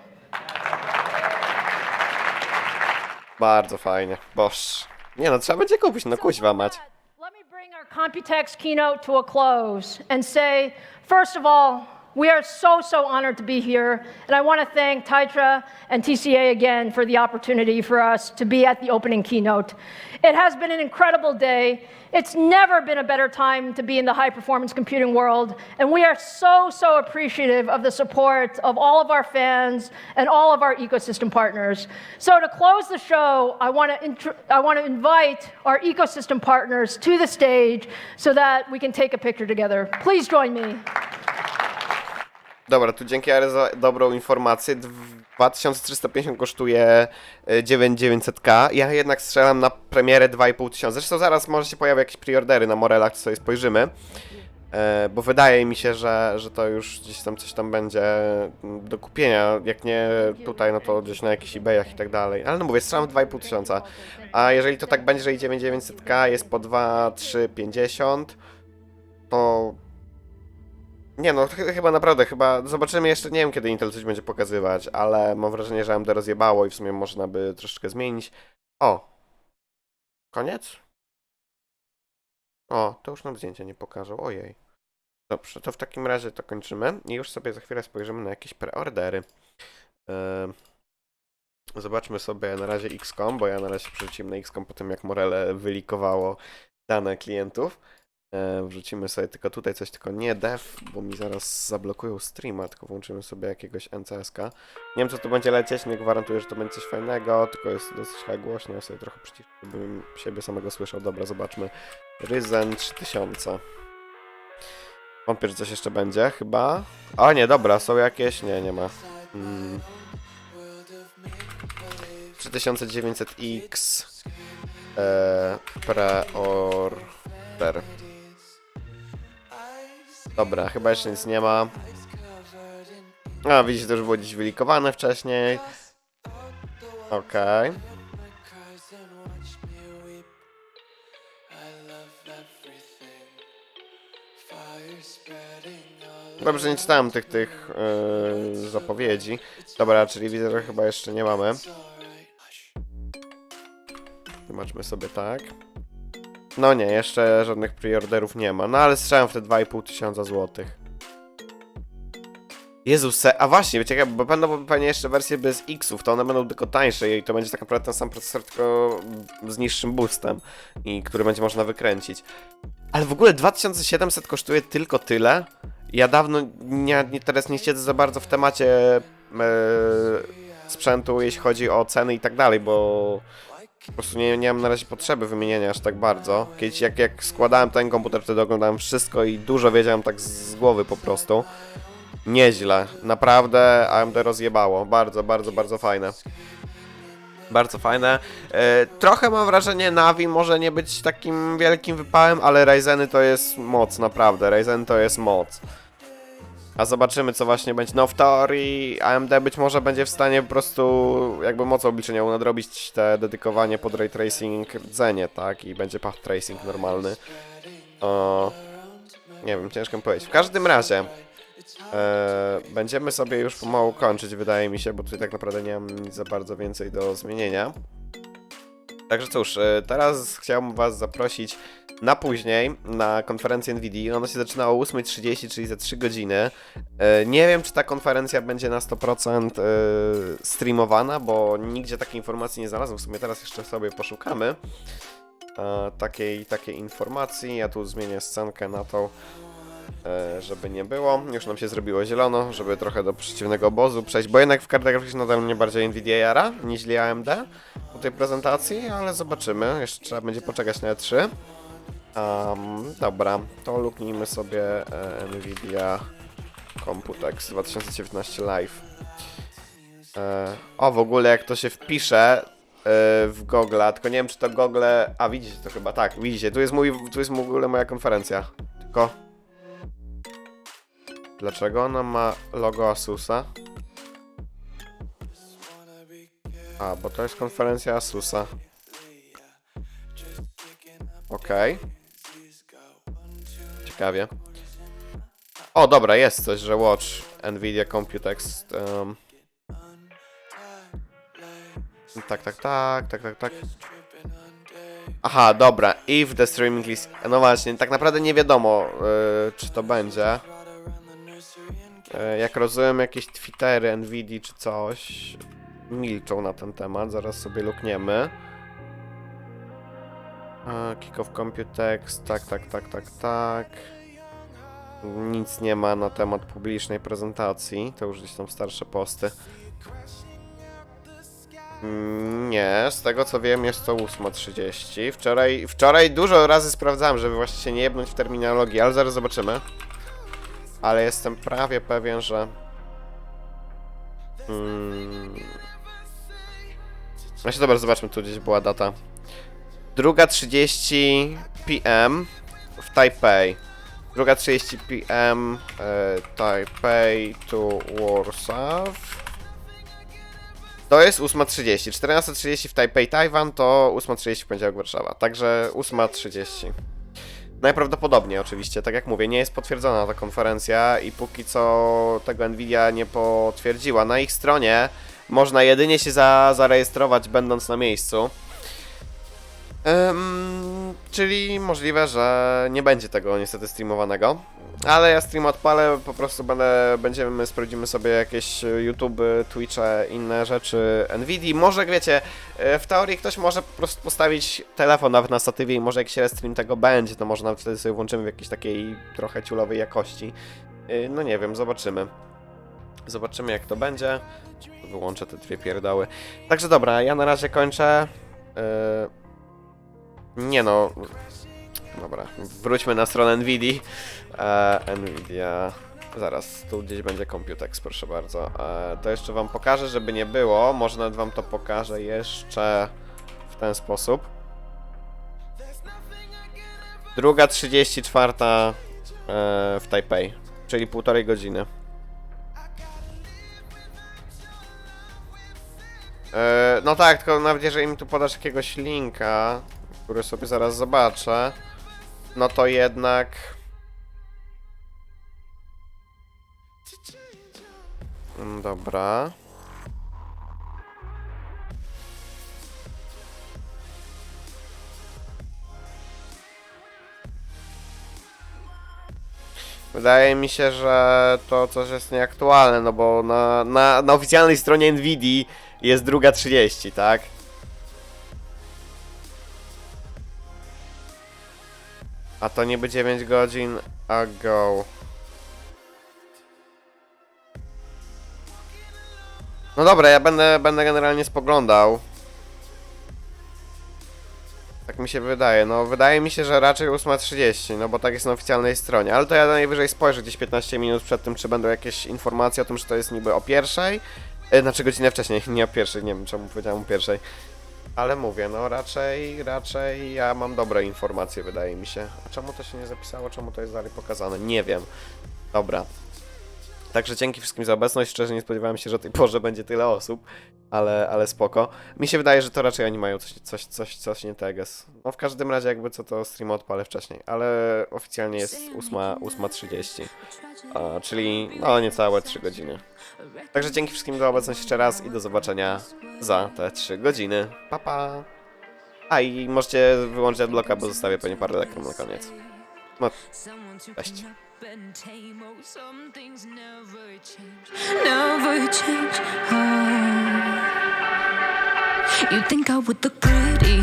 Bardzo fajnie, boż. Nie no, trzeba będzie kupić, no kuźwa mać. Computex keynote to a close and say, first of all, we are so honored to be here, and I want to thank Taitra and TCA again for the opportunity for us to be at the opening keynote. It has been an incredible day. It's never been a better time to be in the high-performance computing world, and we are so appreciative of the support of all of our fans and all of our ecosystem partners. So to close the show, I want to invite our ecosystem partners to the stage so that we can take a picture together. Please join me. Dobra, tu dzięki Ary za dobrą informację. 2350 kosztuje 9900K. Ja jednak strzelam na premierę 2500. Zresztą zaraz może się pojawią jakieś preordery na Morelach, to sobie spojrzymy. bo wydaje mi się, że to już gdzieś tam coś tam będzie do kupienia, jak nie tutaj, no to gdzieś na jakichś eBayach i tak dalej. Ale no mówię, strzelam w 2500, a jeżeli to tak będzie, że i 9900K jest po 2,350, to... Nie no, chyba naprawdę, chyba zobaczymy jeszcze, nie wiem kiedy Intel coś będzie pokazywać, ale mam wrażenie, że AMD rozjebało i w sumie można by troszeczkę zmienić. O! Koniec? O, to już nam zdjęcia nie pokażą, ojej. Dobrze, to w takim razie to kończymy i już sobie za chwilę spojrzymy na jakieś preordery. Zobaczmy sobie na razie XCOM, bo ja na razie przerzuciłem na XCOM po tym jak Morele wylikowało dane klientów. Wrzucimy sobie tylko tutaj coś, tylko nie dev, bo mi zaraz zablokują streama, tylko włączymy sobie jakiegoś NCS-ka. Nie wiem co tu będzie lecieć, nie gwarantuję, że to będzie coś fajnego, tylko jest dosyć głośno, ja sobie trochę przyciszę, żebym siebie samego słyszał. Dobra, zobaczmy. Ryzen 3000. Wątpię, że coś jeszcze będzie, chyba. O nie, dobra, są jakieś? Nie, nie ma. 3900X preorder. Dobra, chyba jeszcze nic nie ma. A, widzicie, to już było gdzieś wylikowane wcześniej. Okej. Dobrze, nie czytałem tych zapowiedzi. Dobra, czyli widzę, że chyba jeszcze nie mamy. Zobaczmy sobie tak. No nie, jeszcze żadnych preorderów nie ma. No ale strzelam w te 2500 złotych. Jezus, a właśnie, wiecie, bo będą pewnie jeszcze wersje bez X-ów, to one będą tylko tańsze i to będzie tak naprawdę ten sam procesor, tylko z niższym boostem, i który będzie można wykręcić. Ale w ogóle 2700 kosztuje tylko tyle? Ja dawno teraz nie siedzę za bardzo w temacie sprzętu, jeśli chodzi o ceny i tak dalej, bo po prostu nie mam na razie potrzeby wymieniania aż tak bardzo. Kiedyś jak składałem ten komputer, wtedy oglądałem wszystko i dużo wiedziałem tak z głowy po prostu. Nieźle, naprawdę AMD rozjebało, bardzo fajne. Bardzo fajne. Trochę mam wrażenie, Navi może nie być takim wielkim wypałem, ale Ryzeny to jest moc, naprawdę. Ryzen to jest moc. A zobaczymy, co właśnie będzie. No w teorii AMD być może będzie w stanie po prostu jakby mocą obliczeniową nadrobić te dedykowanie pod ray tracing rdzenie, tak? I będzie path tracing normalny. Nie wiem, ciężko mi powiedzieć. W każdym razie będziemy sobie już pomału kończyć, wydaje mi się, bo tutaj tak naprawdę nie mam nic za bardzo więcej do zmienienia. Także cóż, teraz chciałbym was zaprosić na później, na konferencję NVIDII. Ona się zaczyna o 8:30, czyli za 3 godziny. Nie wiem, czy ta konferencja będzie na 100% streamowana, bo nigdzie takiej informacji nie znalazłem. W sumie teraz jeszcze sobie poszukamy takiej informacji. Ja tu zmienię scenkę na tą, żeby nie było. Już nam się zrobiło zielono, żeby trochę do przeciwnego obozu przejść, bo jednak w kartach graficznych nadal mnie bardziej Nvidia jara niż AMD po tej prezentacji, ale zobaczymy. Jeszcze trzeba będzie poczekać na E3. Dobra, to luknijmy sobie Nvidia Computex 2019 Live. O, w ogóle jak to się wpisze w Google'a, tylko nie wiem, czy to Google... A, widzicie to chyba, tak, widzicie, tu jest w ogóle moja konferencja. Tylko... Dlaczego ona ma logo Asusa? A, bo to jest konferencja Asusa. Okej. Ciekawie. O, dobra, jest coś, że Watch Nvidia Computex. Tak. Aha, dobra. If the streaming list... No właśnie, tak naprawdę nie wiadomo, czy to będzie. Jak rozumiem, jakieś twittery Nvidii czy coś milczą na ten temat. Zaraz sobie lukniemy. Kick off Computex, tak. Nic nie ma na temat publicznej prezentacji. To już gdzieś tam starsze posty. Nie, z tego co wiem jest to 8:30. Wczoraj dużo razy sprawdzałem, żeby właśnie się nie jebnąć w terminologii, ale zaraz zobaczymy. Ale jestem prawie pewien, że... Właśnie dobra, zobaczmy, tu gdzieś była data. 2:30 PM w Taipei. 2:30 p.m. Taipei to Warsaw. To jest 8:30. 14:30 w Taipei, Tajwan, to 8:30 w poniedziałek Warszawa. Także 8:30. Najprawdopodobniej oczywiście, tak jak mówię, nie jest potwierdzona ta konferencja i póki co tego Nvidia nie potwierdziła. Na ich stronie można jedynie się zarejestrować będąc na miejscu. Czyli możliwe, że nie będzie tego niestety streamowanego. Ale ja stream odpalę, po prostu sprawdzimy sobie jakieś YouTube, Twitche, inne rzeczy Nvidii. Może wiecie, w teorii ktoś może po prostu postawić telefon nawet na statywie i może jakiś restream tego będzie, to może nawet wtedy sobie włączymy w jakiejś takiej trochę ciulowej jakości. No nie wiem, zobaczymy. Zobaczymy jak to będzie. Wyłączę te dwie pierdoły. Także dobra, ja na razie kończę. Nie no. Dobra, wróćmy na stronę Nvidii. Nvidia. Zaraz, tu gdzieś będzie Computex, proszę bardzo. To jeszcze wam pokażę, żeby nie było. Może nawet wam to pokażę jeszcze w ten sposób. 2:30, 4:00 w Taipei, czyli 1,5 godziny. No tak, tylko nawet jeżeli mi tu podasz jakiegoś linka, który sobie zaraz zobaczę, no to jednak... Dobra. Wydaje mi się, że to coś jest nieaktualne, no bo na oficjalnej stronie Nvidii jest 2:30, tak? A to niby 9 godzin ago. No dobra, ja będę generalnie spoglądał. Tak mi się wydaje. No wydaje mi się, że raczej 8:30, no bo tak jest na oficjalnej stronie. Ale to ja najwyżej spojrzę gdzieś 15 minut przed tym, czy będą jakieś informacje o tym, że to jest niby o 1:00. Znaczy godzinę wcześniej, nie o 1:00, nie wiem czemu powiedziałem o 1:00. Ale mówię, no raczej ja mam dobre informacje, wydaje mi się. A czemu to się nie zapisało? Czemu to jest dalej pokazane? Nie wiem. Dobra. Także dzięki wszystkim za obecność. Szczerze nie spodziewałem się, że o tej porze będzie tyle osób, ale spoko. Mi się wydaje, że to raczej oni mają coś nie teges. No w każdym razie jakby co to stream odpalę wcześniej, ale oficjalnie jest 8:30. Czyli no niecałe 3 godziny. Także dzięki wszystkim za obecność jeszcze raz i do zobaczenia za te 3 godziny. Pa pa! A i możecie wyłączyć adblocka, bo zostawię pewnie parę reklam na koniec. No, cześć. You think I would look pretty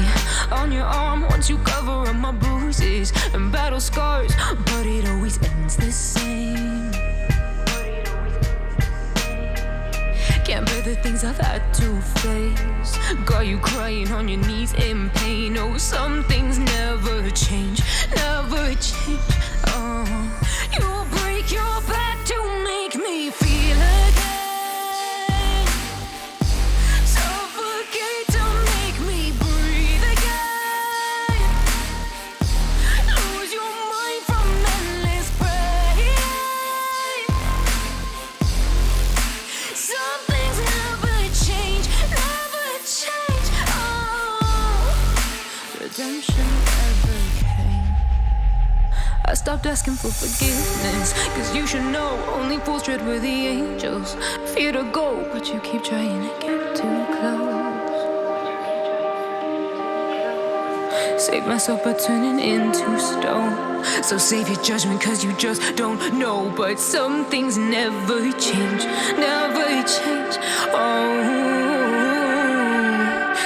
on your arm once you cover up my bruises and battle scars, but it always ends the same. Can't bear the things I've had to face. Got you crying on your knees in pain. Oh, some things never change, never change. Oh, you'll break your back to make me feel again. Suffocate to make me breathe again. Lose your mind from endless pain. Some things never change, never change. Oh, redemption never came. I stopped asking for forgiveness, cause you should know only fools tread where the angels fear to go, but you keep trying to get too close. Save myself by turning into stone. So save your judgment cause you just don't know. But some things never change, never change. Oh,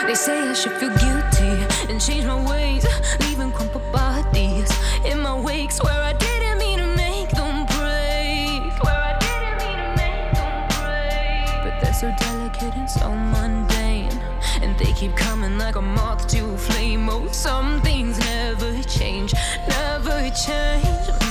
they say I should feel guilty and change my ways, leaving crumpled bodies in my wake. Swear I didn't mean to make them break. Swear I didn't mean to make them break. But they're so delicate and so mundane, and they keep coming like a moth to a flame. Oh, some things never change, never change.